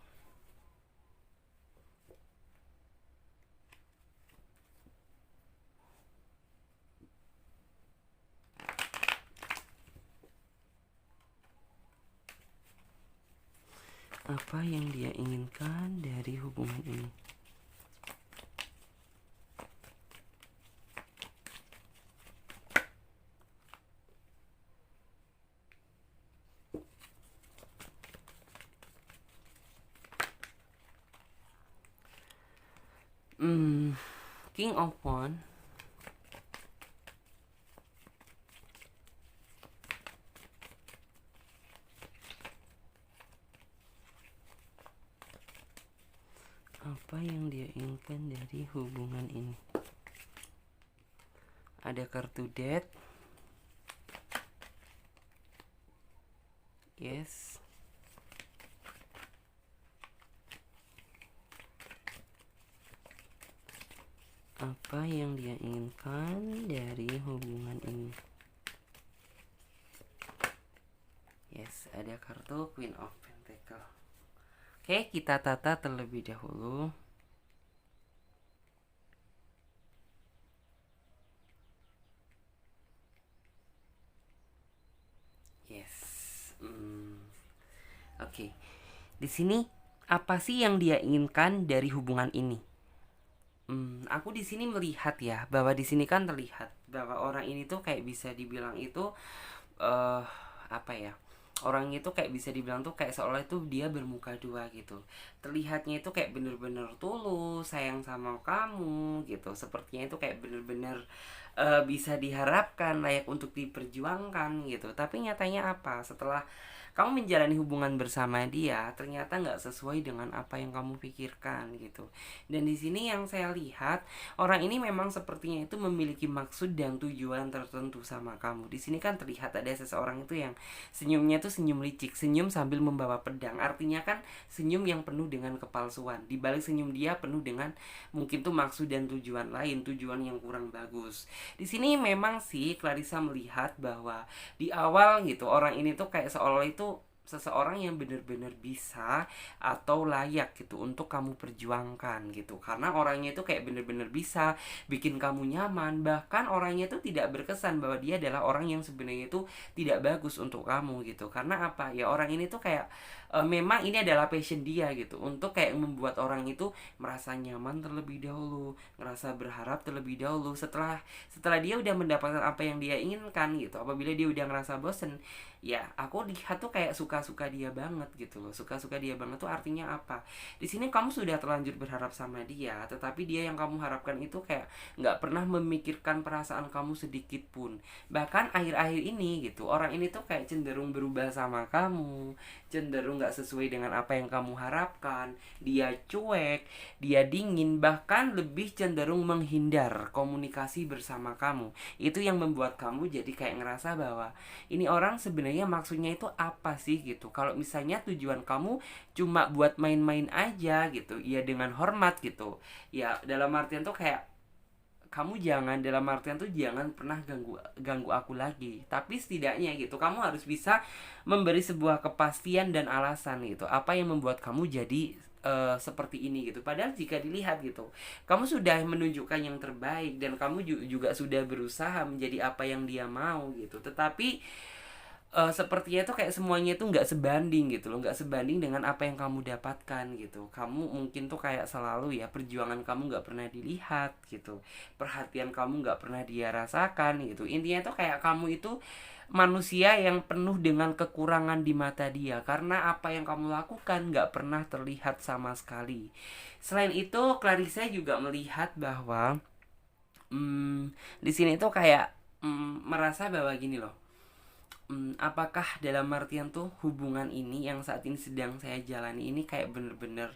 Apa yang dia inginkan dari hubungan ini? King of Wands. Apa yang dia inginkan dari hubungan ini? Ada kartu Death. Yes. Apa yang dia inginkan dari hubungan ini? Yes, ada kartu Queen of Pentacles. Oke, kita tata terlebih dahulu. Yes. Oke. Di sini apa sih yang dia inginkan dari hubungan ini? Aku di sini melihat ya, bahwa di sini kan terlihat bahwa orang ini tuh kayak bisa dibilang itu apa ya? Orang itu kayak bisa dibilang tuh kayak seolah itu dia bermuka dua gitu. Terlihatnya itu kayak bener-bener tulus, sayang sama kamu gitu. Sepertinya itu kayak bener-bener bisa diharapkan, layak untuk diperjuangkan gitu. Tapi nyatanya apa? Setelah kamu menjalani hubungan bersama dia, ternyata nggak sesuai dengan apa yang kamu pikirkan gitu. Dan di sini yang saya lihat, orang ini memang sepertinya itu memiliki maksud dan tujuan tertentu sama kamu. Di sini kan terlihat ada seseorang itu yang senyumnya itu senyum licik, senyum sambil membawa pedang. Artinya kan senyum yang penuh dengan kepalsuan. Di balik senyum dia penuh dengan mungkin tuh maksud dan tujuan lain, tujuan yang kurang bagus. Di sini memang sih Clarissa melihat bahwa di awal gitu orang ini tuh kayak seolah itu seseorang yang benar-benar bisa atau layak gitu untuk kamu perjuangkan gitu, karena orangnya itu kayak benar-benar bisa bikin kamu nyaman. Bahkan orangnya itu tidak berkesan bahwa dia adalah orang yang sebenarnya itu tidak bagus untuk kamu gitu. Karena apa ya, orang ini tuh kayak memang ini adalah passion dia gitu, untuk kayak membuat orang itu merasa nyaman terlebih dahulu, ngerasa berharap terlebih dahulu. Setelah dia udah mendapatkan apa yang dia inginkan gitu, apabila dia udah ngerasa bosen, ya aku lihat tuh kayak suka-suka dia banget gitu loh. Suka-suka dia banget tuh artinya apa? Di sini kamu sudah terlanjur berharap sama dia, tetapi dia yang kamu harapkan itu kayak nggak pernah memikirkan perasaan kamu sedikit pun. Bahkan akhir-akhir ini gitu, orang ini tuh kayak cenderung berubah sama kamu, cenderung nggak sesuai dengan apa yang kamu harapkan. Dia cuek, dia dingin, bahkan lebih cenderung menghindar komunikasi bersama kamu. Itu yang membuat kamu jadi kayak ngerasa bahwa ini orang sebenarnya maksudnya itu apa sih gitu. Kalau misalnya tujuan kamu cuma buat main-main aja gitu, ya dengan hormat gitu, ya dalam artian tuh kayak kamu jangan, dalam artian tuh jangan pernah ganggu ganggu aku lagi. Tapi setidaknya gitu kamu harus bisa memberi sebuah kepastian dan alasan gitu, apa yang membuat kamu jadi seperti ini gitu. Padahal jika dilihat gitu, kamu sudah menunjukkan yang terbaik dan kamu juga sudah berusaha menjadi apa yang dia mau gitu. Tetapi sepertinya tuh kayak semuanya tuh nggak sebanding gitu loh, nggak sebanding dengan apa yang kamu dapatkan gitu. Kamu mungkin tuh kayak selalu ya, perjuangan kamu nggak pernah dilihat gitu, perhatian kamu nggak pernah dia rasakan gitu. Intinya tuh kayak kamu itu manusia yang penuh dengan kekurangan di mata dia, karena apa yang kamu lakukan nggak pernah terlihat sama sekali. Selain itu, Clarissa juga melihat bahwa di sini tuh kayak merasa bahwa gini loh. Apakah dalam artian tuh hubungan ini yang saat ini sedang saya jalani ini kayak bener-bener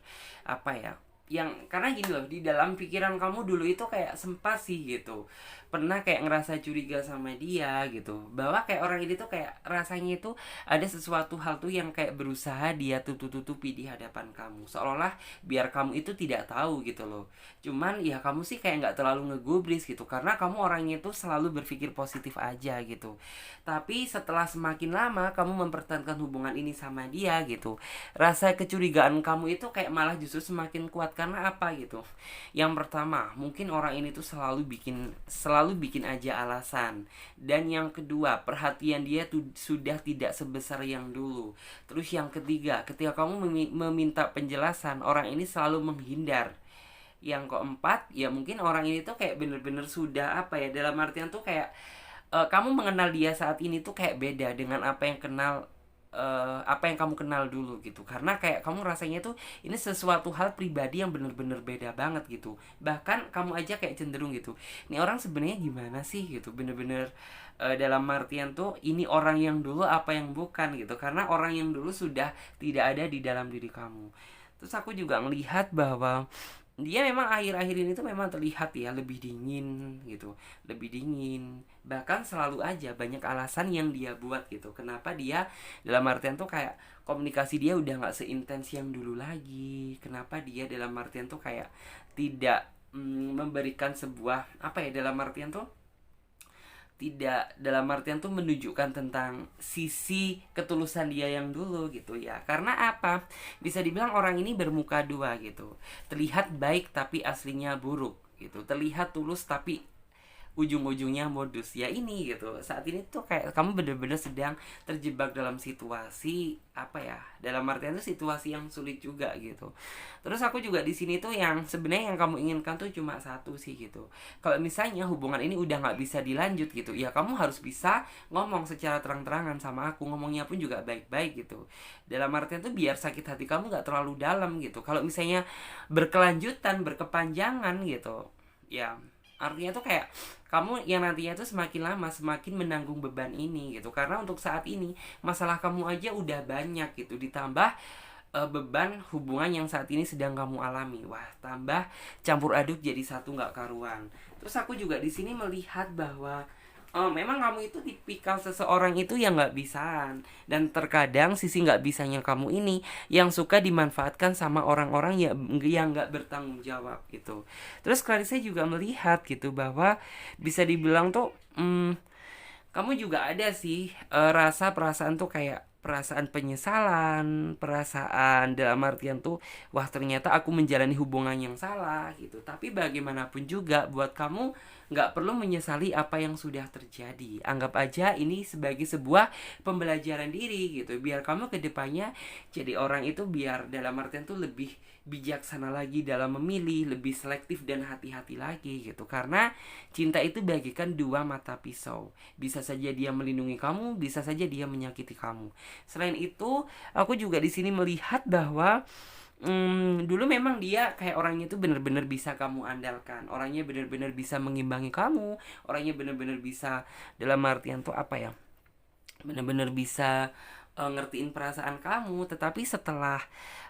apa ya, yang karena gini loh, di dalam pikiran kamu dulu itu kayak sempat sih gitu pernah kayak ngerasa curiga sama dia gitu, bahwa kayak orang ini tuh kayak rasanya itu ada sesuatu hal tuh yang kayak berusaha dia tutupi di hadapan kamu, seolah-olah biar kamu itu tidak tahu gitu loh. Cuman ya kamu sih kayak nggak terlalu ngegubris gitu, karena kamu orangnya itu selalu berpikir positif aja gitu. Tapi setelah semakin lama kamu mempertahankan hubungan ini sama dia gitu, rasa kecurigaan kamu itu kayak malah justru semakin kuat. Karena apa gitu? Yang pertama, mungkin orang ini tuh selalu bikin aja alasan. Dan yang kedua, perhatian dia tuh sudah tidak sebesar yang dulu. Terus yang ketiga, ketika kamu meminta penjelasan, orang ini selalu menghindar. Yang keempat, ya mungkin orang ini tuh kayak bener-bener sudah apa ya, dalam artian tuh kayak kamu mengenal dia saat ini tuh kayak beda dengan apa yang kamu kenal dulu gitu, karena kayak kamu rasanya tuh ini sesuatu hal pribadi yang bener-bener beda banget gitu. Bahkan kamu aja kayak cenderung gitu, ini orang sebenarnya gimana sih gitu, bener-bener dalam artian tuh ini orang yang dulu apa yang bukan gitu, karena orang yang dulu sudah tidak ada di dalam diri kamu. Terus aku juga ngelihat bahwa dia memang akhir-akhir ini tuh memang terlihat ya lebih dingin gitu, lebih dingin, bahkan selalu aja banyak alasan yang dia buat gitu, kenapa dia dalam artian tuh kayak komunikasi dia udah nggak seintens yang dulu lagi, kenapa dia dalam artian tuh kayak tidak memberikan sebuah apa ya, dalam artian tuh tidak, dalam artian tuh menunjukkan tentang sisi ketulusan dia yang dulu gitu ya. Karena apa, bisa dibilang orang ini bermuka dua gitu, terlihat baik tapi aslinya buruk gitu, terlihat tulus tapi ujung-ujungnya modus ya. Ini gitu, saat ini tuh kayak kamu bener-bener sedang terjebak dalam situasi apa ya, dalam artian tuh situasi yang sulit juga gitu. Terus aku juga di sini tuh yang sebenarnya yang kamu inginkan tuh cuma satu sih gitu, kalau misalnya hubungan ini udah nggak bisa dilanjut gitu ya, kamu harus bisa ngomong secara terang-terangan sama aku, ngomongnya pun juga baik-baik gitu, dalam artian tuh biar sakit hati kamu nggak terlalu dalam gitu. Kalau misalnya berkelanjutan, berkepanjangan gitu ya, artinya tuh kayak kamu yang nantinya tuh semakin lama semakin menanggung beban ini gitu, karena untuk saat ini masalah kamu aja udah banyak gitu, ditambah beban hubungan yang saat ini sedang kamu alami, wah tambah campur aduk jadi satu nggak karuan. Terus aku juga di sini melihat bahwa memang kamu itu tipikal seseorang itu yang nggak bisaan, dan terkadang sisi nggak bisanya kamu ini yang suka dimanfaatkan sama orang-orang yang nggak bertanggung jawab gitu. Terus Clarissa juga melihat gitu bahwa bisa dibilang tuh kamu juga ada sih rasa perasaan tuh kayak perasaan penyesalan, perasaan dalam artian tuh, wah ternyata aku menjalani hubungan yang salah gitu. Tapi bagaimanapun juga buat kamu nggak perlu menyesali apa yang sudah terjadi. Anggap aja ini sebagai sebuah pembelajaran diri gitu. Biar kamu ke depannya jadi orang itu biar dalam artian tuh lebih bijaksana lagi dalam memilih, lebih selektif dan hati-hati lagi gitu. Karena cinta itu bagaikan dua mata pisau. Bisa saja dia melindungi kamu, bisa saja dia menyakiti kamu. Selain itu, aku juga di sini melihat bahwa dulu memang dia kayak orangnya tuh bener-bener bisa kamu andalkan, orangnya bener-bener bisa mengimbangi kamu, orangnya bener-bener bisa dalam artian tuh apa ya, bener-bener bisa ngertiin perasaan kamu. Tetapi setelah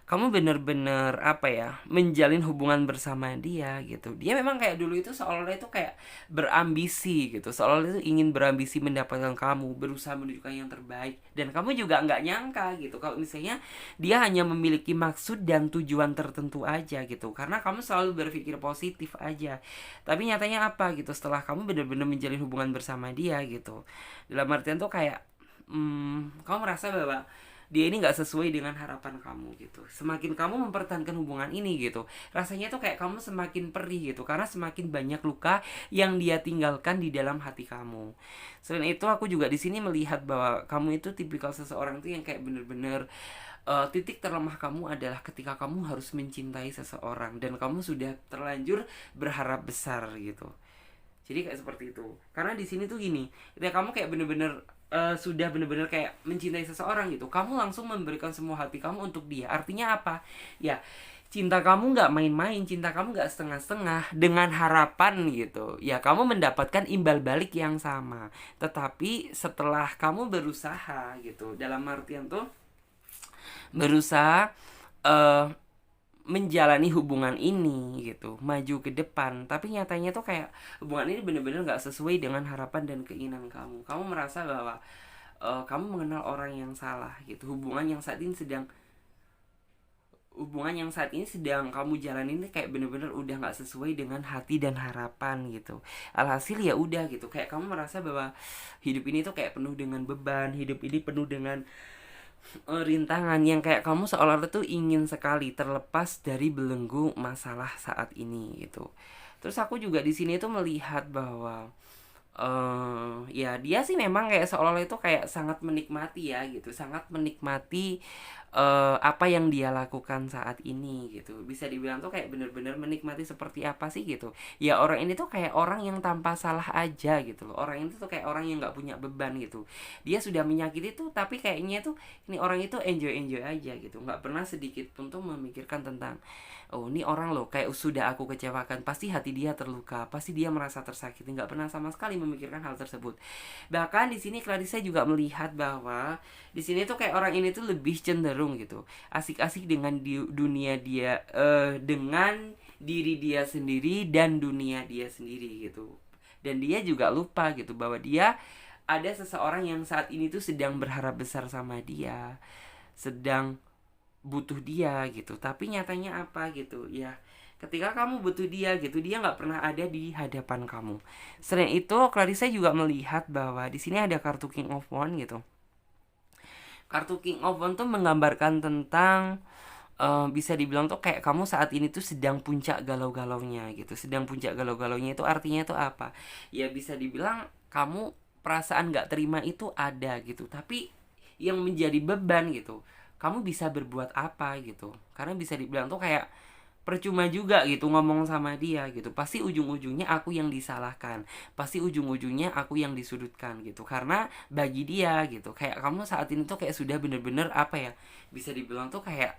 kamu bener-bener apa ya, menjalin hubungan bersama dia gitu, dia memang kayak dulu itu seolah-olah itu kayak berambisi gitu, seolah-olah itu ingin berambisi mendapatkan kamu, berusaha menunjukkan yang terbaik. Dan kamu juga nggak nyangka gitu kalau misalnya dia hanya memiliki maksud dan tujuan tertentu aja gitu, karena kamu selalu berpikir positif aja. Tapi nyatanya apa gitu, setelah kamu bener-bener menjalin hubungan bersama dia gitu, dalam artian tuh kayak kamu merasa bahwa dia ini nggak sesuai dengan harapan kamu gitu. Semakin kamu mempertahankan hubungan ini gitu, rasanya tuh kayak kamu semakin perih gitu, karena semakin banyak luka yang dia tinggalkan di dalam hati kamu. Selain itu, aku juga di sini melihat bahwa kamu itu tipikal seseorang tuh yang kayak bener-bener titik terlemah kamu adalah ketika kamu harus mencintai seseorang dan kamu sudah terlanjur berharap besar gitu. Jadi kayak seperti itu. Karena di sini tuh gini, ketika kamu kayak bener-bener sudah bener-bener kayak mencintai seseorang gitu, kamu langsung memberikan semua hati kamu untuk dia. Artinya apa? Ya, cinta kamu nggak main-main, cinta kamu nggak setengah-setengah, dengan harapan gitu. Ya, kamu mendapatkan imbal balik yang sama. Tetapi setelah kamu berusaha gitu, dalam artian tuh berusaha eh menjalani hubungan ini gitu, maju ke depan, tapi nyatanya tuh kayak hubungan ini bener-bener nggak sesuai dengan harapan dan keinginan kamu. Kamu merasa bahwa kamu mengenal orang yang salah gitu. Hubungan yang saat ini sedang kamu jalanin ini kayak bener-bener udah nggak sesuai dengan hati dan harapan gitu. Alhasil ya udah gitu, kayak kamu merasa bahwa hidup ini tuh kayak penuh dengan beban, hidup ini penuh dengan rintangan yang kayak kamu seolah-olah tuh ingin sekali terlepas dari belenggu masalah saat ini gitu. Terus aku juga di sini tuh melihat bahwa ya dia sih memang kayak seolah-olah itu kayak sangat menikmati ya gitu, sangat menikmati apa yang dia lakukan saat ini gitu. Bisa dibilang tuh kayak bener-bener menikmati seperti apa sih gitu. Ya orang ini tuh kayak orang yang tanpa salah aja gitu loh. Orang ini tuh kayak orang yang nggak punya beban gitu. Dia sudah menyakiti tuh, tapi kayaknya tuh ini orang itu enjoy aja gitu. Nggak pernah sedikit pun tuh memikirkan tentang, oh ini orang loh kayak sudah aku kecewakan, pasti hati dia terluka, pasti dia merasa tersakiti. Nggak pernah sama sekali memikirkan hal tersebut. Bahkan di sini Clarissa juga melihat bahwa di sini tuh kayak orang ini tuh lebih cenderung gitu, asik-asik dengan dunia dia, dengan diri dia sendiri dan dunia dia sendiri gitu. Dan dia juga lupa gitu bahwa dia ada seseorang yang saat ini tuh sedang berharap besar sama dia, sedang butuh dia gitu. Tapi nyatanya apa gitu ya, ketika kamu butuh dia gitu, dia nggak pernah ada di hadapan kamu. Selain itu, Clarissa juga melihat bahwa di sini ada kartu King of Wands gitu. Kartu King of Wands tuh menggambarkan tentang bisa dibilang tuh kayak kamu saat ini tuh sedang puncak galau-galaunya gitu. Sedang puncak galau-galaunya itu artinya tuh apa? Ya bisa dibilang kamu perasaan gak terima itu ada gitu. Tapi yang menjadi beban gitu, kamu bisa berbuat apa gitu. Karena bisa dibilang tuh kayak percuma juga gitu ngomong sama dia gitu, pasti ujung-ujungnya aku yang disalahkan, pasti ujung-ujungnya aku yang disudutkan gitu. Karena bagi dia gitu, kayak kamu saat ini tuh kayak sudah bener-bener apa ya, bisa dibilang tuh kayak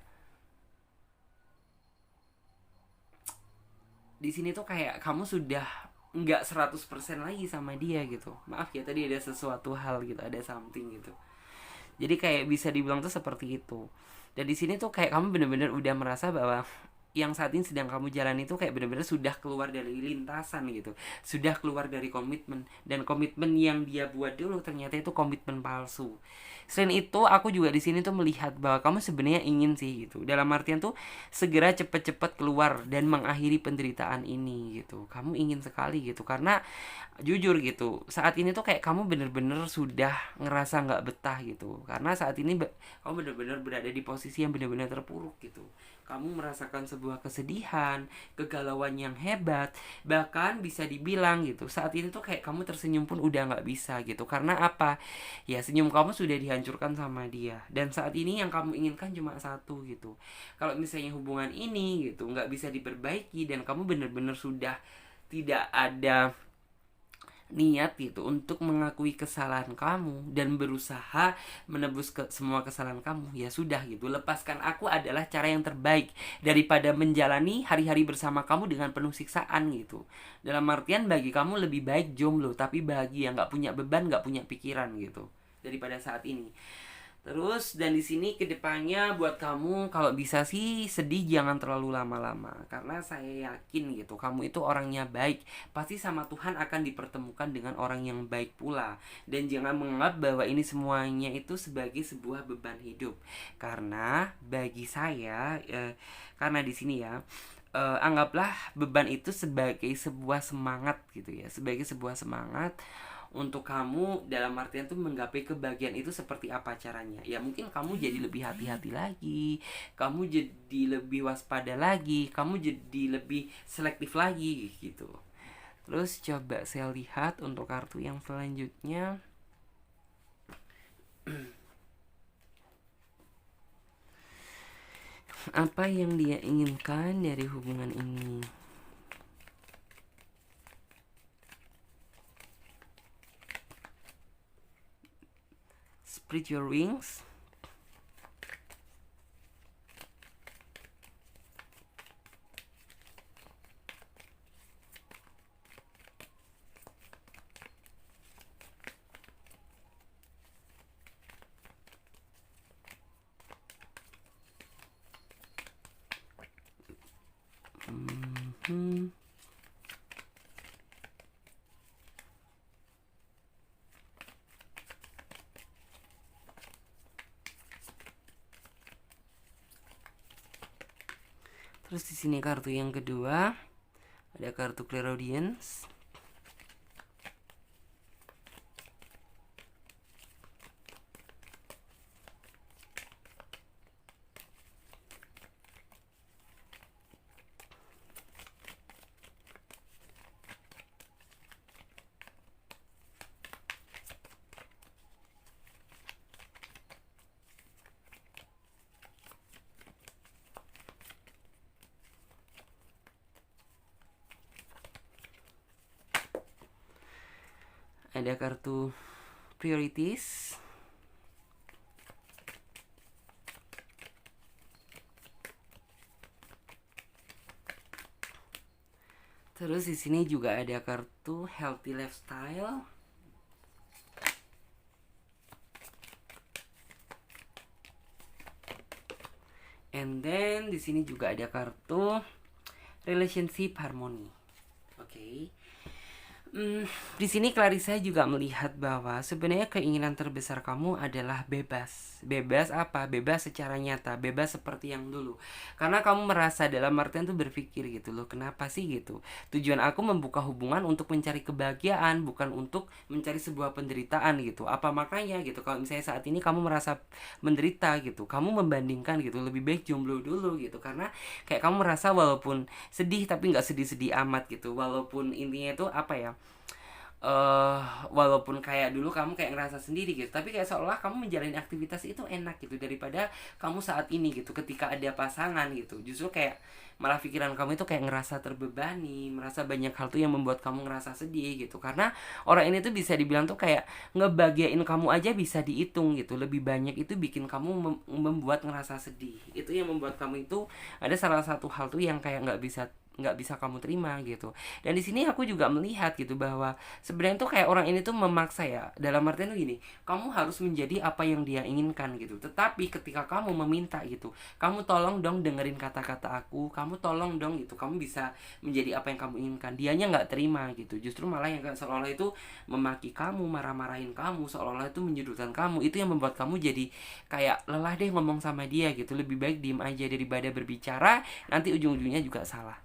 di sini tuh kayak kamu sudah nggak 100% lagi sama dia gitu. Maaf ya, tadi ada sesuatu hal gitu, ada something gitu. Jadi kayak bisa dibilang tuh seperti itu. Dan di sini tuh kayak kamu bener-bener udah merasa bahwa yang saat ini sedang kamu jalani itu kayak benar-benar sudah keluar dari lintasan gitu, sudah keluar dari komitmen, dan komitmen yang dia buat dulu ternyata itu komitmen palsu. Selain itu aku juga di sini tuh melihat bahwa kamu sebenarnya ingin sih gitu, dalam artian tuh segera cepet-cepet keluar dan mengakhiri penderitaan ini gitu. Kamu ingin sekali gitu, karena jujur gitu saat ini tuh kayak kamu bener-bener sudah ngerasa nggak betah gitu, karena saat ini kamu bener-bener berada di posisi yang bener-bener terpuruk gitu. Kamu merasakan sebuah kesedihan, kegalauan yang hebat, bahkan bisa dibilang gitu saat ini tuh kayak kamu tersenyum pun udah nggak bisa gitu. Karena apa? Ya senyum kamu sudah dihancurkan sama dia, dan saat ini yang kamu inginkan cuma satu gitu. Kalau misalnya hubungan ini gitu nggak bisa diperbaiki dan kamu bener-bener sudah tidak ada niat gitu untuk mengakui kesalahan kamu dan berusaha menebus semua kesalahan kamu, ya sudah gitu, lepaskan aku adalah cara yang terbaik daripada menjalani hari-hari bersama kamu dengan penuh siksaan gitu. Dalam artian bagi kamu lebih baik jomblo tapi bahagia, nggak punya beban, nggak punya pikiran gitu, daripada saat ini. Terus dan di sini kedepannya buat kamu kalau bisa sih sedih jangan terlalu lama-lama, karena saya yakin gitu kamu itu orangnya baik, pasti sama Tuhan akan dipertemukan dengan orang yang baik pula. Dan jangan menganggap bahwa ini semuanya itu sebagai sebuah beban hidup, karena bagi saya karena di sini ya, anggaplah beban itu sebagai sebuah semangat gitu ya, sebagai sebuah semangat untuk kamu, dalam artian tuh menggapai kebahagiaan itu seperti apa caranya. Ya mungkin kamu jadi lebih hati-hati lagi, kamu jadi lebih waspada lagi, kamu jadi lebih selektif lagi gitu. Terus coba saya lihat untuk kartu yang selanjutnya. Apa yang dia inginkan dari hubungan ini? Spread your wings. Terus di sini kartu yang kedua ada kartu Clairaudience. Ada kartu Priorities. Terus di sini juga ada kartu Healthy Lifestyle. And then di sini juga ada kartu Relationship Harmony. Oke. Di sini Clarissa juga melihat bahwa sebenarnya keinginan terbesar kamu adalah bebas. Bebas apa? Bebas secara nyata, bebas seperti yang dulu. Karena kamu merasa dalam artian tuh berpikir gitu loh, kenapa sih gitu? Tujuan aku membuka hubungan untuk mencari kebahagiaan, bukan untuk mencari sebuah penderitaan gitu. Apa makanya gitu kalau misalnya saat ini kamu merasa menderita gitu, kamu membandingkan gitu, lebih baik jomblo dulu gitu. Karena kayak kamu merasa walaupun sedih tapi nggak sedih-sedih amat gitu. Walaupun intinya itu apa ya? Walaupun kayak dulu kamu kayak ngerasa sendiri gitu, tapi kayak seolah kamu menjalani aktivitas itu enak gitu daripada kamu saat ini gitu ketika ada pasangan gitu. Justru kayak malah pikiran kamu itu kayak ngerasa terbebani, merasa banyak hal tuh yang membuat kamu ngerasa sedih gitu. Karena orang ini tuh bisa dibilang tuh kayak ngebahagiain kamu aja bisa dihitung gitu, lebih banyak itu bikin kamu membuat ngerasa sedih. Itu yang membuat kamu itu ada salah satu hal tuh yang kayak nggak bisa kamu terima gitu. Dan di sini aku juga melihat gitu bahwa sebenarnya tuh kayak orang ini tuh memaksa ya, dalam artian tuh gini, kamu harus menjadi apa yang dia inginkan gitu. Tetapi ketika kamu meminta gitu, kamu tolong dong dengerin kata-kata aku, kamu tolong dong gitu, kamu bisa menjadi apa yang kamu inginkan, dianya nggak terima gitu. Justru malah yang seolah-olah itu memaki kamu, marah-marahin kamu, seolah-olah itu menyudutkan kamu. Itu yang membuat kamu jadi kayak lelah deh ngomong sama dia gitu. Lebih baik diem aja daripada berbicara, nanti ujung-ujungnya juga salah.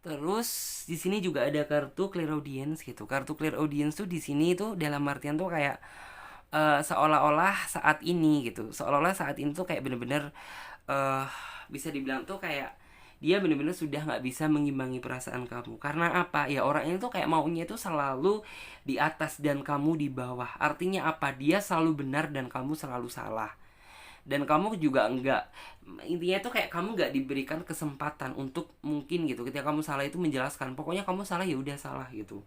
Terus di sini juga ada kartu clear audience gitu. Kartu clear audience tuh di sini tuh dalam artian tuh kayak seolah-olah saat ini gitu. Seolah-olah saat ini tuh kayak bener-bener eh bisa dibilang tuh kayak dia bener-bener sudah nggak bisa mengimbangi perasaan kamu. Karena apa? Ya orang ini tuh kayak maunya itu selalu di atas dan kamu di bawah. Artinya apa? Dia selalu benar dan kamu selalu salah. Dan kamu juga enggak, intinya tuh kayak kamu nggak diberikan kesempatan untuk mungkin gitu ketika kamu salah itu menjelaskan, pokoknya kamu salah ya udah salah gitu.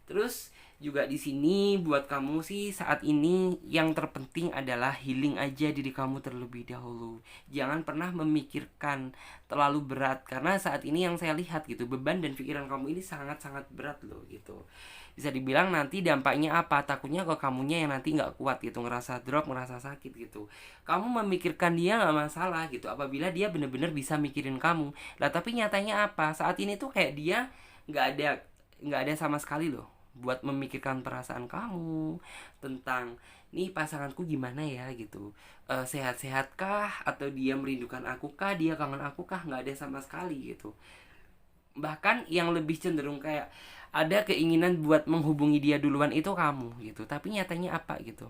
Terus juga di sini buat kamu sih saat ini yang terpenting adalah healing aja diri kamu terlebih dahulu. Jangan pernah memikirkan terlalu berat karena saat ini yang saya lihat gitu, beban dan pikiran kamu ini sangat-sangat berat loh gitu. Bisa dibilang nanti dampaknya apa, takutnya ke kamunya yang nanti nggak kuat gitu, ngerasa drop, ngerasa sakit gitu. Kamu memikirkan dia nggak masalah gitu apabila dia bener-bener bisa mikirin kamu lah, tapi nyatanya apa, saat ini tuh kayak dia nggak ada nggak ada sama sekali loh buat memikirkan perasaan kamu tentang nih pasanganku gimana ya gitu. Sehat-sehatkah, atau dia merindukan aku kah, dia kangen aku kah, nggak ada sama sekali gitu. Bahkan yang lebih cenderung kayak ada keinginan buat menghubungi dia duluan itu kamu gitu, tapi nyatanya apa gitu.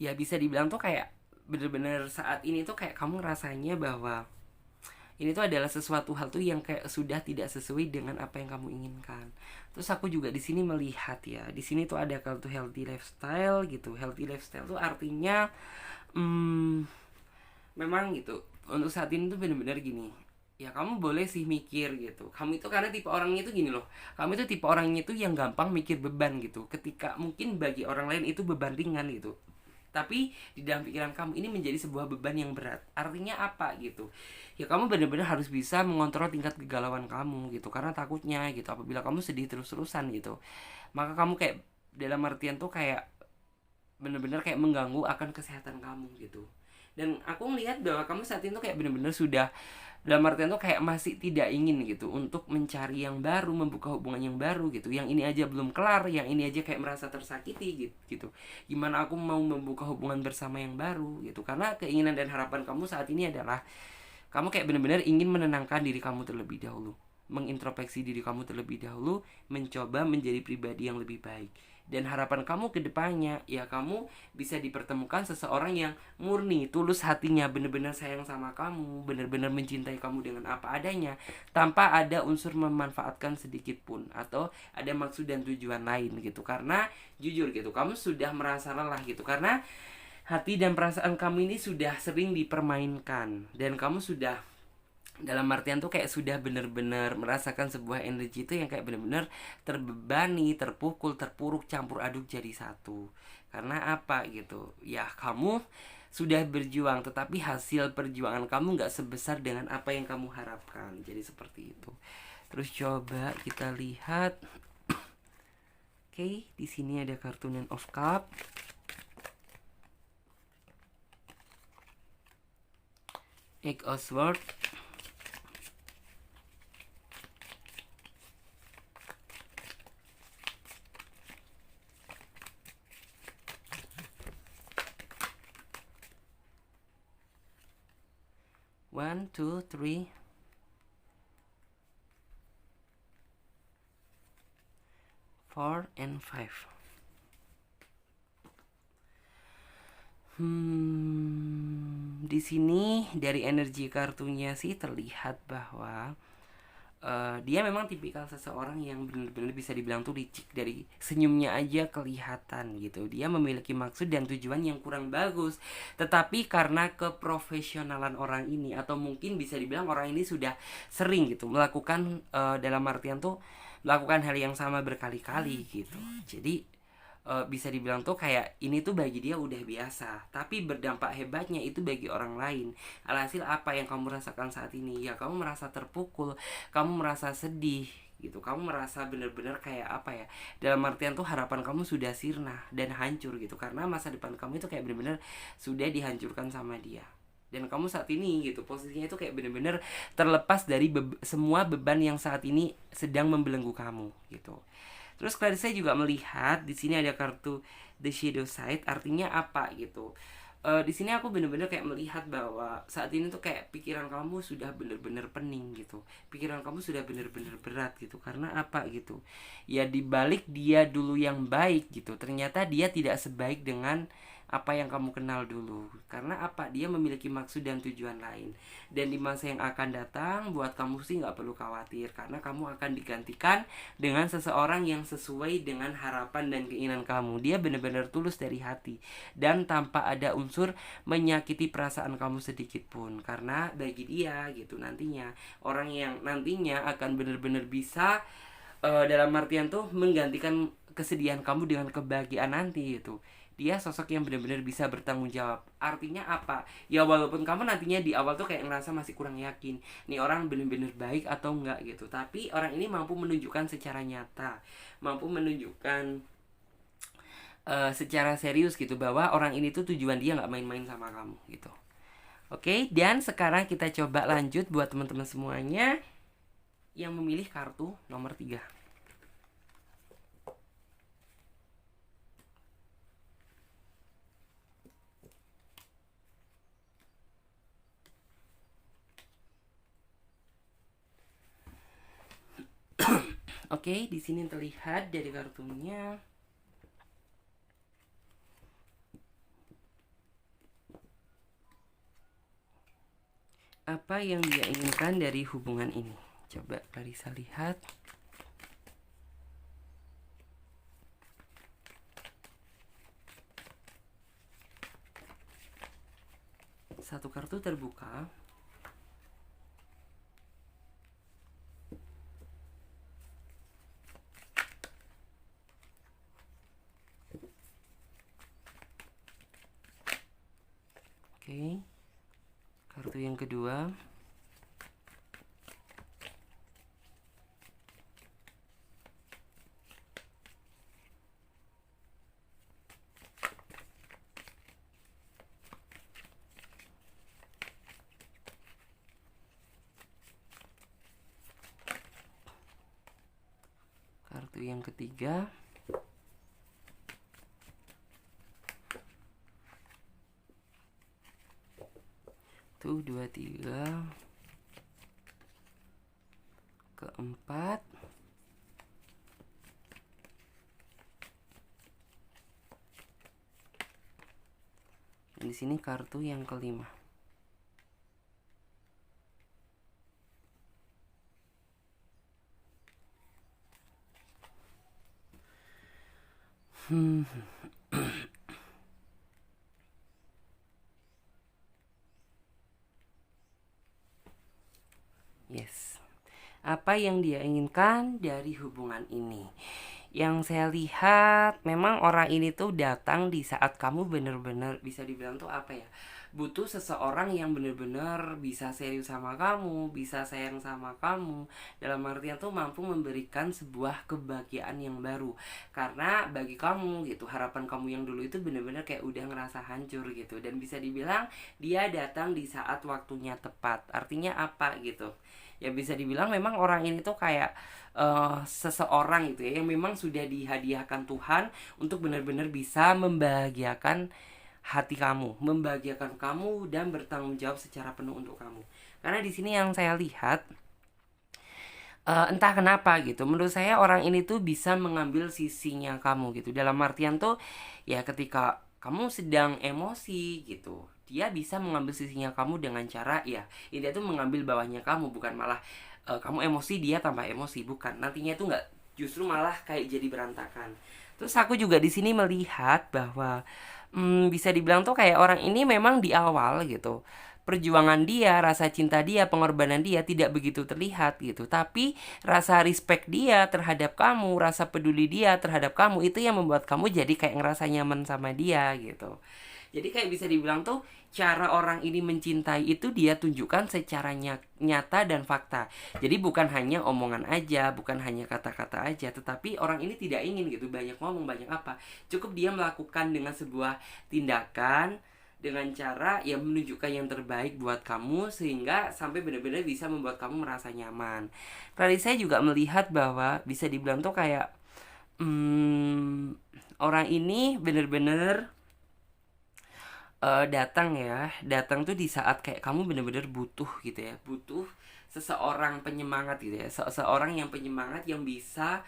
Ya bisa dibilang tuh kayak bener-bener saat ini tuh kayak kamu rasanya bahwa ini tuh adalah sesuatu hal tuh yang kayak sudah tidak sesuai dengan apa yang kamu inginkan. Terus aku juga di sini melihat ya, di sini tuh ada kartu healthy lifestyle gitu. Healthy lifestyle tuh artinya memang gitu. Untuk saat ini tuh bener-bener gini. Ya kamu boleh sih mikir gitu. Kamu itu karena tipe orangnya itu gini loh. Kamu itu tipe orangnya itu yang gampang mikir beban gitu. Ketika mungkin bagi orang lain itu beban ringan gitu, tapi di dalam pikiran kamu ini menjadi sebuah beban yang berat. Artinya apa gitu? Ya kamu benar-benar harus bisa mengontrol tingkat kegalauan kamu gitu. Karena takutnya gitu apabila kamu sedih terus-terusan gitu, maka kamu kayak dalam artian tuh kayak benar-benar kayak mengganggu akan kesehatan kamu gitu. Dan aku melihat bahwa kamu saat ini tuh kayak benar-benar sudah dalam artian tuh kayak masih tidak ingin gitu untuk mencari yang baru, membuka hubungan yang baru gitu. Yang ini aja belum kelar, yang ini aja kayak merasa tersakiti gitu. Gimana aku mau membuka hubungan bersama yang baru gitu. Karena keinginan dan harapan kamu saat ini adalah kamu kayak benar-benar ingin menenangkan diri kamu terlebih dahulu, mengintrospeksi diri kamu terlebih dahulu, mencoba menjadi pribadi yang lebih baik. Dan harapan kamu ke depannya, ya kamu bisa dipertemukan seseorang yang murni, tulus hatinya, benar-benar sayang sama kamu, benar-benar mencintai kamu dengan apa adanya, tanpa ada unsur memanfaatkan sedikit pun, atau ada maksud dan tujuan lain gitu. Karena jujur gitu, kamu sudah merasa lelah gitu, karena hati dan perasaan kamu ini sudah sering dipermainkan. Dan kamu sudah dalam artian tuh kayak sudah bener-bener merasakan sebuah energi itu yang kayak bener-bener terbebani, terpukul, terpuruk, campur aduk jadi satu. Karena apa gitu, ya kamu sudah berjuang, tetapi hasil perjuangan kamu gak sebesar dengan apa yang kamu harapkan. Jadi seperti itu. Terus coba kita lihat. Oke, di sini ada kartu Nine of Cup, Eight of Swords, One, two, three, four, and five. Di sini dari energi kartunya sih terlihat bahwa dia memang tipikal seseorang yang benar-benar bisa dibilang tuh licik, dari senyumnya aja kelihatan gitu. Dia memiliki maksud dan tujuan yang kurang bagus, tetapi karena keprofesionalan orang ini, atau mungkin bisa dibilang orang ini sudah sering gitu melakukan dalam artian tuh melakukan hal yang sama berkali-kali gitu. Jadi bisa dibilang tuh kayak ini tuh bagi dia udah biasa, tapi berdampak hebatnya itu bagi orang lain. Alhasil apa yang kamu rasakan saat ini? Ya kamu merasa terpukul, kamu merasa sedih gitu, kamu merasa bener-bener kayak apa ya, dalam artian tuh harapan kamu sudah sirna dan hancur gitu, karena masa depan kamu itu kayak bener-bener sudah dihancurkan sama dia. Dan kamu saat ini gitu posisinya itu kayak bener-bener terlepas dari semua beban yang saat ini sedang membelenggu kamu gitu. Terus Clarissa juga melihat di sini ada kartu The Shadow Side, artinya apa gitu. Di sini aku bener-bener kayak melihat bahwa saat ini tuh kayak pikiran kamu sudah bener-bener pening gitu. Pikiran kamu sudah bener-bener berat gitu. Karena apa gitu? Ya dibalik dia dulu yang baik gitu, ternyata dia tidak sebaik dengan apa yang kamu kenal dulu. Karena apa? Dia memiliki maksud dan tujuan lain. Dan di masa yang akan datang, buat kamu sih nggak perlu khawatir, karena kamu akan digantikan dengan seseorang yang sesuai dengan harapan dan keinginan kamu. Dia benar-benar tulus dari hati dan tanpa ada unsur menyakiti perasaan kamu sedikit pun. Karena bagi dia gitu nantinya orang yang nantinya akan benar-benar bisa dalam artian tuh menggantikan kesedihan kamu dengan kebahagiaan nanti gitu. Dia sosok yang benar-benar bisa bertanggung jawab. Artinya apa? Ya walaupun kamu nantinya di awal tuh kayak ngerasa masih kurang yakin, nih orang benar-benar baik atau enggak gitu, tapi orang ini mampu menunjukkan secara nyata, mampu menunjukkan secara serius gitu bahwa orang ini tuh tujuan dia nggak main-main sama kamu gitu. Oke, dan sekarang kita coba lanjut buat teman-teman semuanya yang memilih kartu nomor 3. Oke, di sini terlihat dari kartunya apa yang dia inginkan dari hubungan ini. Coba Clarissa lihat. Satu kartu terbuka. Oke. Kartu yang kedua. Kartu yang ketiga. Tuh 2, 3. Keempat. Dan di sini kartu yang kelima. Yes. Apa yang dia inginkan dari hubungan ini? Yang saya lihat memang orang ini tuh datang di saat kamu bener-bener bisa dibilang tuh apa ya, butuh seseorang yang bener-bener bisa serius sama kamu, bisa sayang sama kamu, dalam artian tuh mampu memberikan sebuah kebahagiaan yang baru. Karena bagi kamu gitu, harapan kamu yang dulu itu bener-bener kayak udah ngerasa hancur gitu. Dan bisa dibilang dia datang di saat waktunya tepat. Artinya apa gitu, ya bisa dibilang memang orang ini tuh kayak seseorang gitu ya, yang memang sudah dihadiahkan Tuhan untuk benar-benar bisa membahagiakan hati kamu, membahagiakan kamu dan bertanggung jawab secara penuh untuk kamu. Karena di sini yang saya lihat entah kenapa gitu, menurut saya orang ini tuh bisa mengambil sisinya kamu gitu. Dalam artian tuh ya ketika kamu sedang emosi gitu, dia bisa mengambil sisinya kamu dengan cara ya dia tuh mengambil bawahnya kamu, bukan malah kamu emosi dia tambah emosi, bukan. Nantinya itu nggak, justru malah kayak jadi berantakan. Terus aku juga di sini melihat bahwa bisa dibilang tuh kayak orang ini memang di awal gitu perjuangan dia, rasa cinta dia, pengorbanan dia tidak begitu terlihat gitu. Tapi rasa respect dia terhadap kamu, rasa peduli dia terhadap kamu, itu yang membuat kamu jadi kayak ngerasa nyaman sama dia gitu. Jadi kayak bisa dibilang tuh cara orang ini mencintai itu dia tunjukkan secara nyata dan fakta. Jadi bukan hanya omongan aja, bukan hanya kata-kata aja, tetapi orang ini tidak ingin gitu banyak ngomong, banyak apa. Cukup dia melakukan dengan sebuah tindakan dengan cara ya menunjukkan yang terbaik buat kamu sehingga sampai benar-benar bisa membuat kamu merasa nyaman. Kali saya juga melihat bahwa bisa dibilang tuh kayak orang ini benar-benar datang tuh di saat kayak kamu bener-bener butuh gitu ya, butuh seseorang penyemangat gitu ya, seseorang yang penyemangat yang bisa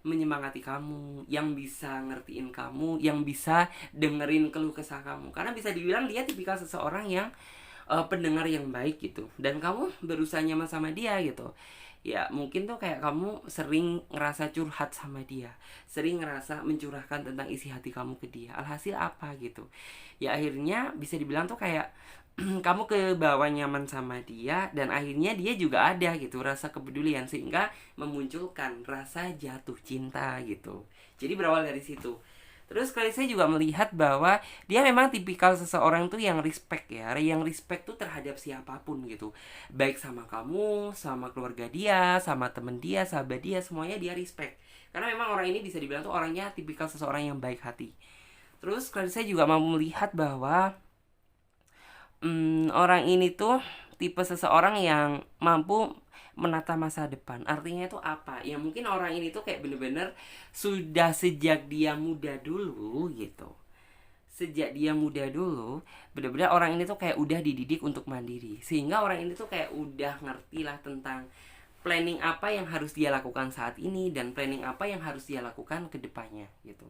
menyemangati kamu, yang bisa ngertiin kamu, yang bisa dengerin keluh kesah kamu. Karena bisa dibilang dia tipikal seseorang yang pendengar yang baik gitu, dan kamu berusaha nyaman sama dia gitu. Ya mungkin tuh kayak kamu sering ngerasa curhat sama dia, sering ngerasa mencurahkan tentang isi hati kamu ke dia. Alhasil apa gitu, ya akhirnya bisa dibilang tuh kayak kamu ke bawah nyaman sama dia, dan akhirnya dia juga ada gitu rasa kepedulian sehingga memunculkan rasa jatuh cinta gitu. Jadi berawal dari situ. Terus kali saya juga melihat bahwa dia memang tipikal seseorang tuh yang respect ya, yang respect tuh terhadap siapapun gitu. Baik sama kamu, sama keluarga dia, sama temen dia, sahabat dia, semuanya dia respect. Karena memang orang ini bisa dibilang tuh orangnya tipikal seseorang yang baik hati. Terus kali saya juga mau melihat bahwa orang ini tuh tipe seseorang yang mampu menata masa depan. Artinya itu apa? Ya mungkin orang ini tuh kayak bener-bener sudah sejak dia muda dulu gitu. Sejak dia muda dulu, bener-bener orang ini tuh kayak udah dididik untuk mandiri. Sehingga orang ini tuh kayak udah ngerti lah tentang planning apa yang harus dia lakukan saat ini dan planning apa yang harus dia lakukan ke depannya gitu.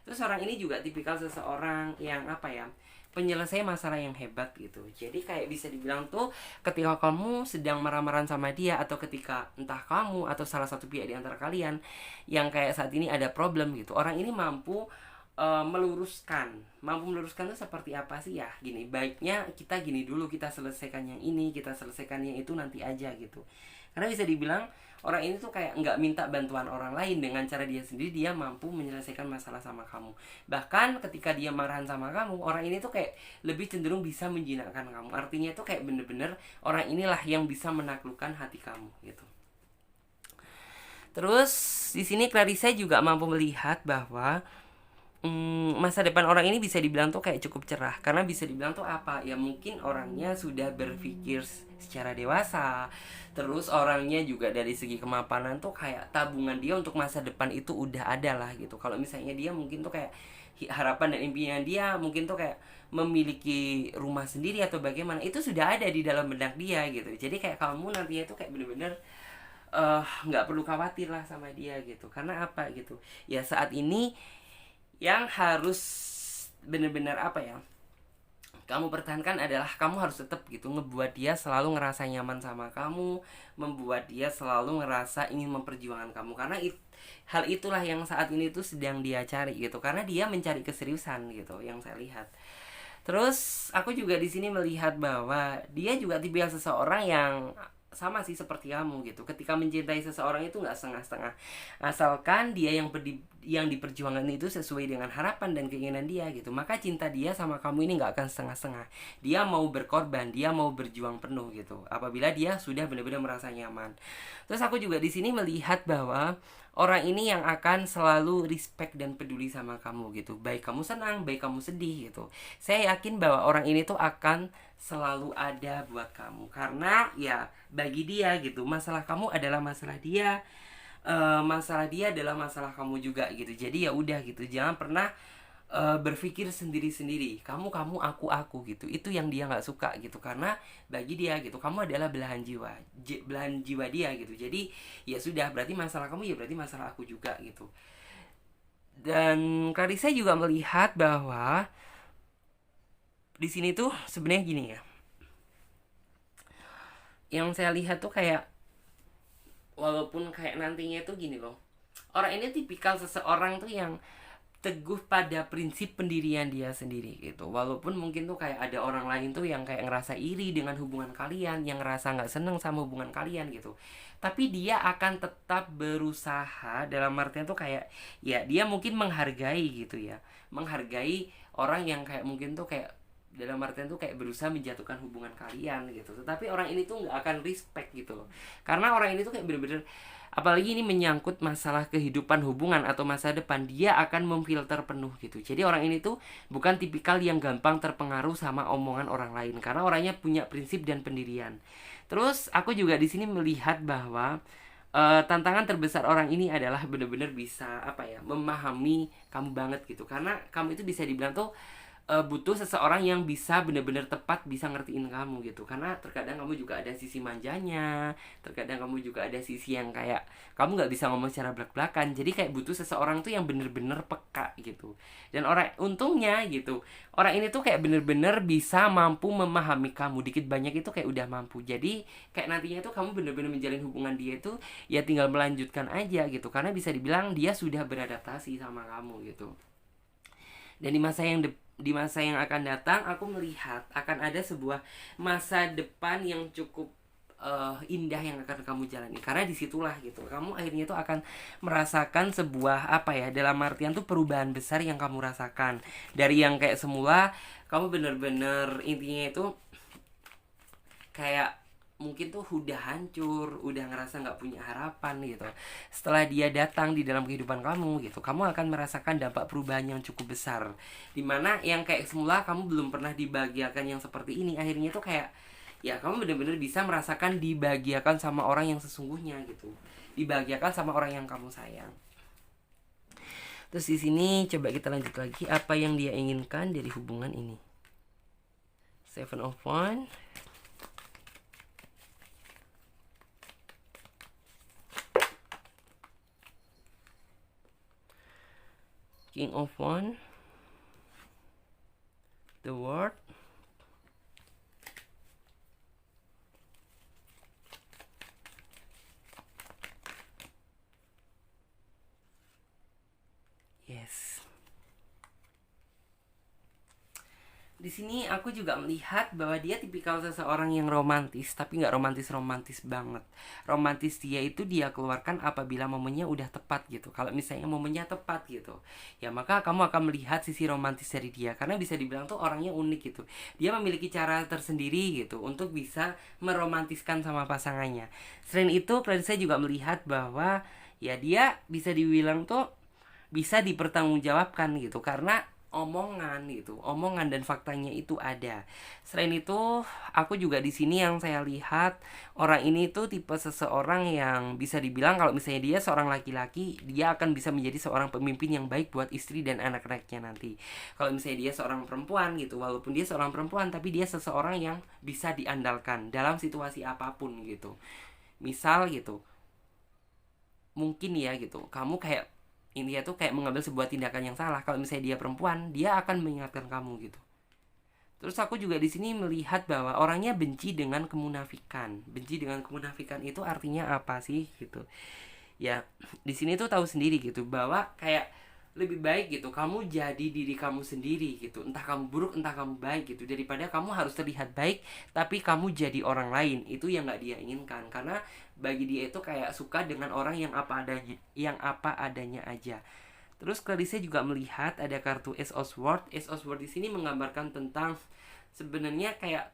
Terus orang ini juga tipikal seseorang yang apa ya, penyelesai masalah yang hebat gitu. Jadi kayak bisa dibilang tuh ketika kamu sedang marah-marahan sama dia, atau ketika entah kamu atau salah satu pihak di antara kalian yang kayak saat ini ada problem gitu, orang ini mampu meluruskan tuh seperti apa sih ya, gini baiknya kita gini dulu, kita selesaikan yang ini, kita selesaikan yang itu nanti aja gitu. Karena bisa dibilang orang ini tuh kayak nggak minta bantuan orang lain, dengan cara dia sendiri dia mampu menyelesaikan masalah sama kamu. Bahkan ketika dia marahan sama kamu, orang ini tuh kayak lebih cenderung bisa menjinakkan kamu. Artinya tuh kayak bener-bener orang inilah yang bisa menaklukkan hati kamu gitu. Terus di sini Clarissa juga mampu melihat bahwa masa depan orang ini bisa dibilang tuh kayak cukup cerah. Karena bisa dibilang tuh apa ya, mungkin orangnya sudah berpikir secara dewasa. Terus orangnya juga dari segi kemapanan tuh kayak tabungan dia untuk masa depan itu udah ada lah gitu. Kalau misalnya dia mungkin tuh kayak harapan dan impian dia mungkin tuh kayak memiliki rumah sendiri atau bagaimana, itu sudah ada di dalam benak dia gitu. Jadi kayak kamu nantinya tuh kayak bener-bener nggak perlu khawatir lah sama dia gitu. Karena apa gitu ya, saat ini yang harus bener-bener apa ya kamu pertahankan adalah kamu harus tetap gitu ngebuat dia selalu ngerasa nyaman sama kamu, membuat dia selalu ngerasa ingin memperjuangkan kamu. Karena hal itulah yang saat ini tuh sedang dia cari gitu, karena dia mencari keseriusan gitu yang saya lihat. Terus aku juga di sini melihat bahwa dia juga tipikal seseorang yang sama sih seperti kamu gitu. Ketika mencintai seseorang itu nggak setengah-setengah, asalkan dia yang diperjuangkan itu sesuai dengan harapan dan keinginan dia gitu, maka cinta dia sama kamu ini nggak akan setengah-setengah. Dia mau berkorban, dia mau berjuang penuh gitu apabila dia sudah benar-benar merasa nyaman. Terus aku juga di sini melihat bahwa orang ini yang akan selalu respect dan peduli sama kamu gitu, baik kamu senang, baik kamu sedih gitu. Saya yakin bahwa orang ini tuh akan selalu ada buat kamu, karena ya bagi dia gitu, masalah kamu adalah masalah dia, masalah dia adalah masalah kamu juga gitu. Jadi ya udah gitu, jangan pernah berpikir sendiri-sendiri, kamu aku gitu. Itu yang dia nggak suka gitu, karena bagi dia gitu kamu adalah belahan jiwa dia gitu. Jadi ya sudah, berarti masalah kamu ya berarti masalah aku juga gitu. Dan Clarissa juga melihat bahwa di sini tuh sebenarnya gini ya, yang saya lihat tuh kayak walaupun kayak nantinya tuh gini loh, orang ini tipikal seseorang tuh yang teguh pada prinsip pendirian dia sendiri gitu. Walaupun mungkin tuh kayak ada orang lain tuh yang kayak ngerasa iri dengan hubungan kalian, yang ngerasa nggak seneng sama hubungan kalian gitu, tapi dia akan tetap berusaha, dalam artian tuh kayak ya dia mungkin menghargai gitu ya, menghargai orang yang kayak mungkin tuh kayak dalam artian tuh kayak berusaha menjatuhkan hubungan kalian gitu, tetapi orang ini tuh nggak akan respect gitu loh, karena orang ini tuh kayak bener-bener, apalagi ini menyangkut masalah kehidupan hubungan atau masa depan, dia akan memfilter penuh gitu. Jadi orang ini tuh bukan tipikal yang gampang terpengaruh sama omongan orang lain, karena orangnya punya prinsip dan pendirian. Terus aku juga di sini melihat bahwa tantangan terbesar orang ini adalah benar-benar bisa apa ya, memahami kamu banget gitu, karena kamu itu bisa dibilang tuh butuh seseorang yang bisa benar-benar tepat bisa ngertiin kamu gitu, karena terkadang kamu juga ada sisi manjanya, terkadang kamu juga ada sisi yang kayak kamu nggak bisa ngomong secara belak-belakan, jadi kayak butuh seseorang tuh yang bener-bener peka gitu. Dan orang untungnya gitu, orang ini tuh kayak bener-bener bisa mampu memahami kamu dikit banyak, itu kayak udah mampu, jadi kayak nantinya tuh kamu bener-bener menjalin hubungan dia itu ya tinggal melanjutkan aja gitu, karena bisa dibilang dia sudah beradaptasi sama kamu gitu. Dan di masa yang akan datang, aku melihat akan ada sebuah masa depan yang cukup indah yang akan kamu jalani, karena disitulah gitu kamu akhirnya tuh akan merasakan sebuah apa ya, dalam artian tuh perubahan besar yang kamu rasakan dari yang kayak semula kamu bener-bener intinya itu kayak mungkin tuh udah hancur, udah ngerasa nggak punya harapan gitu. Setelah dia datang di dalam kehidupan kamu gitu, kamu akan merasakan dampak perubahan yang cukup besar. Dimana yang kayak semula kamu belum pernah dibahagiakan yang seperti ini, akhirnya tuh kayak ya kamu benar-benar bisa merasakan dibahagiakan sama orang yang sesungguhnya gitu, dibahagiakan sama orang yang kamu sayang. Terus di sini coba kita lanjut lagi, apa yang dia inginkan dari hubungan ini. Seven of Wands, King of Wands, the World, yes. Di sini aku juga melihat bahwa dia tipikal seseorang yang romantis, tapi nggak romantis banget. Romantis dia itu dia keluarkan apabila momennya udah tepat gitu. Kalau misalnya momennya tepat gitu, ya maka kamu akan melihat sisi romantis dari dia, karena bisa dibilang tuh orangnya unik gitu. Dia memiliki cara tersendiri gitu untuk bisa meromantiskan sama pasangannya. Selain itu, saya juga melihat bahwa ya dia bisa dibilang tuh bisa dipertanggungjawabkan gitu, karena omongan dan faktanya itu ada. Selain itu, aku juga di sini yang saya lihat orang ini tuh tipe seseorang yang bisa dibilang kalau misalnya dia seorang laki-laki, dia akan bisa menjadi seorang pemimpin yang baik buat istri dan anak-anaknya nanti. Kalau misalnya dia seorang perempuan gitu, walaupun dia seorang perempuan tapi dia seseorang yang bisa diandalkan dalam situasi apapun gitu. Misal gitu, mungkin ya gitu, kamu kayak India tuh kayak mengambil sebuah tindakan yang salah, kalau misalnya dia perempuan, dia akan mengingatkan kamu gitu. Terus aku juga di sini melihat bahwa orangnya benci dengan kemunafikan. Benci dengan kemunafikan itu artinya apa sih gitu? Ya, di sini tuh tahu sendiri gitu bahwa kayak lebih baik gitu kamu jadi diri kamu sendiri gitu, entah kamu buruk entah kamu baik gitu, daripada kamu harus terlihat baik tapi kamu jadi orang lain. Itu yang nggak dia inginkan, karena bagi dia itu kayak suka dengan orang yang apa adanya aja. Terus Clarice juga melihat ada kartu Ace of Swords. Ace of Swords di sini menggambarkan tentang sebenarnya kayak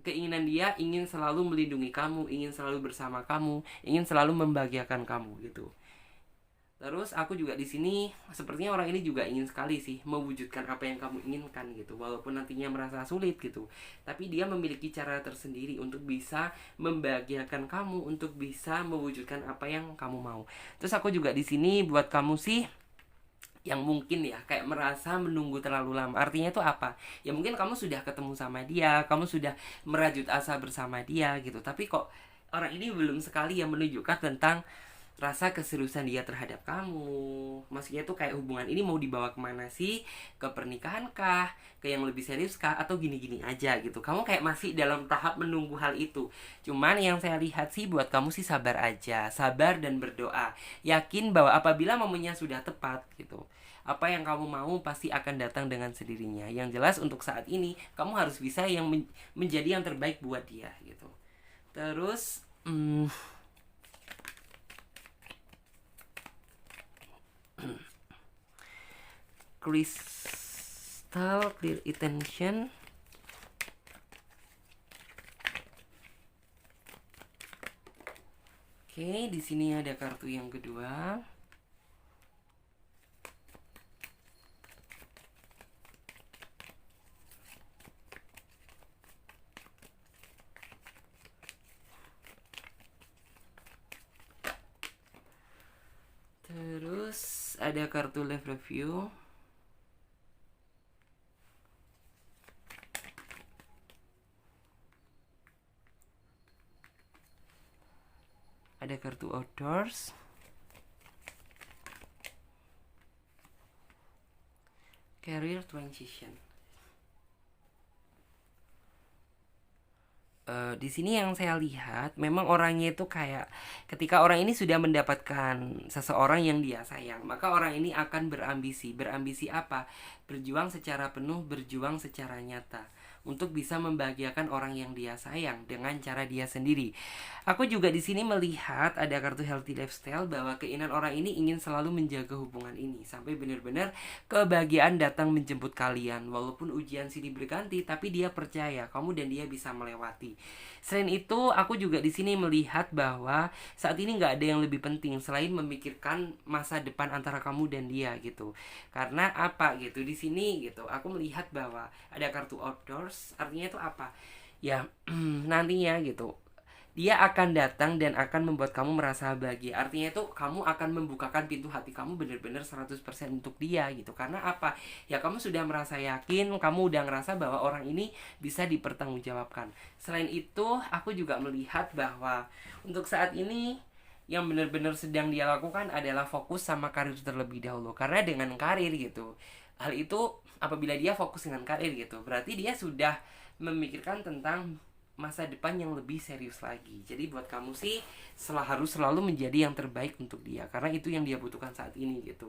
keinginan dia ingin selalu melindungi kamu, ingin selalu bersama kamu, ingin selalu membahagiakan kamu gitu. Terus aku juga di sini sepertinya orang ini juga ingin sekali sih mewujudkan apa yang kamu inginkan gitu, walaupun nantinya merasa sulit gitu. Tapi dia memiliki cara tersendiri untuk bisa membahagiakan kamu, untuk bisa mewujudkan apa yang kamu mau. Terus aku juga di sini buat kamu sih yang mungkin ya kayak merasa menunggu terlalu lama. Artinya itu apa? Ya mungkin kamu sudah ketemu sama dia, kamu sudah merajut asa bersama dia gitu, tapi kok orang ini belum sekali yang menunjukkan tentang rasa keseriusan dia terhadap kamu. Maksudnya tuh kayak hubungan ini mau dibawa kemana sih? Ke pernikahan kah? Ke yang lebih serius kah? Atau gini-gini aja gitu. Kamu kayak masih dalam tahap menunggu hal itu. Cuman yang saya lihat sih buat kamu sih sabar aja. Sabar dan berdoa. Yakin bahwa apabila momennya sudah tepat gitu, Apa yang kamu mau pasti akan datang dengan sendirinya. Yang jelas untuk saat ini kamu harus bisa yang menjadi yang terbaik buat dia gitu. Terus Crystal Clear Intention. Oke, di sini ada kartu yang kedua. Terus ada kartu live review. Ada kartu outdoors. Career transition. Di sini yang saya lihat memang orangnya itu kayak ketika orang ini sudah mendapatkan seseorang yang dia sayang, maka orang ini akan berambisi. Berambisi apa? Berjuang secara penuh, berjuang secara nyata untuk bisa membahagiakan orang yang dia sayang dengan cara dia sendiri. Aku juga di sini melihat ada kartu healthy lifestyle bahwa keinginan orang ini ingin selalu menjaga hubungan ini sampai benar-benar kebahagiaan datang menjemput kalian. Walaupun ujian silih berganti, tapi dia percaya kamu dan dia bisa melewati. Selain itu, aku juga di sini melihat bahwa saat ini nggak ada yang lebih penting selain memikirkan masa depan antara kamu dan dia gitu. Karena apa gitu di sini gitu, aku melihat bahwa ada kartu outdoors, artinya itu apa? Ya nantinya gitu dia akan datang dan akan membuat kamu merasa bahagia. Artinya itu kamu akan membukakan pintu hati kamu benar-benar 100% untuk dia gitu. Karena apa? Ya kamu sudah merasa yakin, kamu udah ngerasa bahwa orang ini bisa dipertanggungjawabkan. Selain itu, aku juga melihat bahwa untuk saat ini yang benar-benar sedang dia lakukan adalah fokus sama karir terlebih dahulu. Karena dengan karir gitu, hal itu apabila dia fokus dengan karir gitu, berarti dia sudah memikirkan tentang masa depan yang lebih serius lagi. Jadi buat kamu sih harus selalu menjadi yang terbaik untuk dia, karena itu yang dia butuhkan saat ini gitu.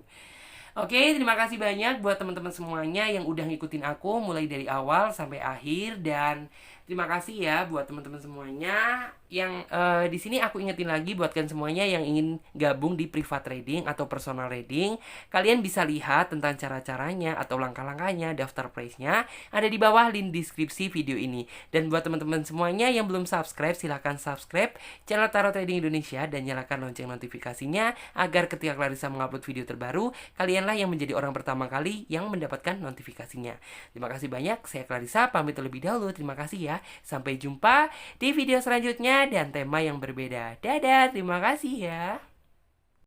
Oke, terima kasih banyak buat teman-teman semuanya yang udah ngikutin aku mulai dari awal sampai akhir, dan terima kasih ya buat teman-teman semuanya yang di sini aku ingetin lagi buat kalian semuanya yang ingin gabung di private reading atau personal reading, kalian bisa lihat tentang cara-caranya atau langkah-langkahnya, daftar price-nya ada di bawah link deskripsi video ini. Dan buat teman-teman semuanya yang belum subscribe, silahkan subscribe channel Tarot Trading Indonesia dan nyalakan lonceng notifikasinya agar ketika Clarissa mengupload video terbaru, kalianlah yang menjadi orang pertama kali yang mendapatkan notifikasinya. Terima kasih banyak, saya Clarissa pamit terlebih dahulu. Terima kasih ya, sampai jumpa di video selanjutnya dan tema yang berbeda. Dadah, terima kasih ya.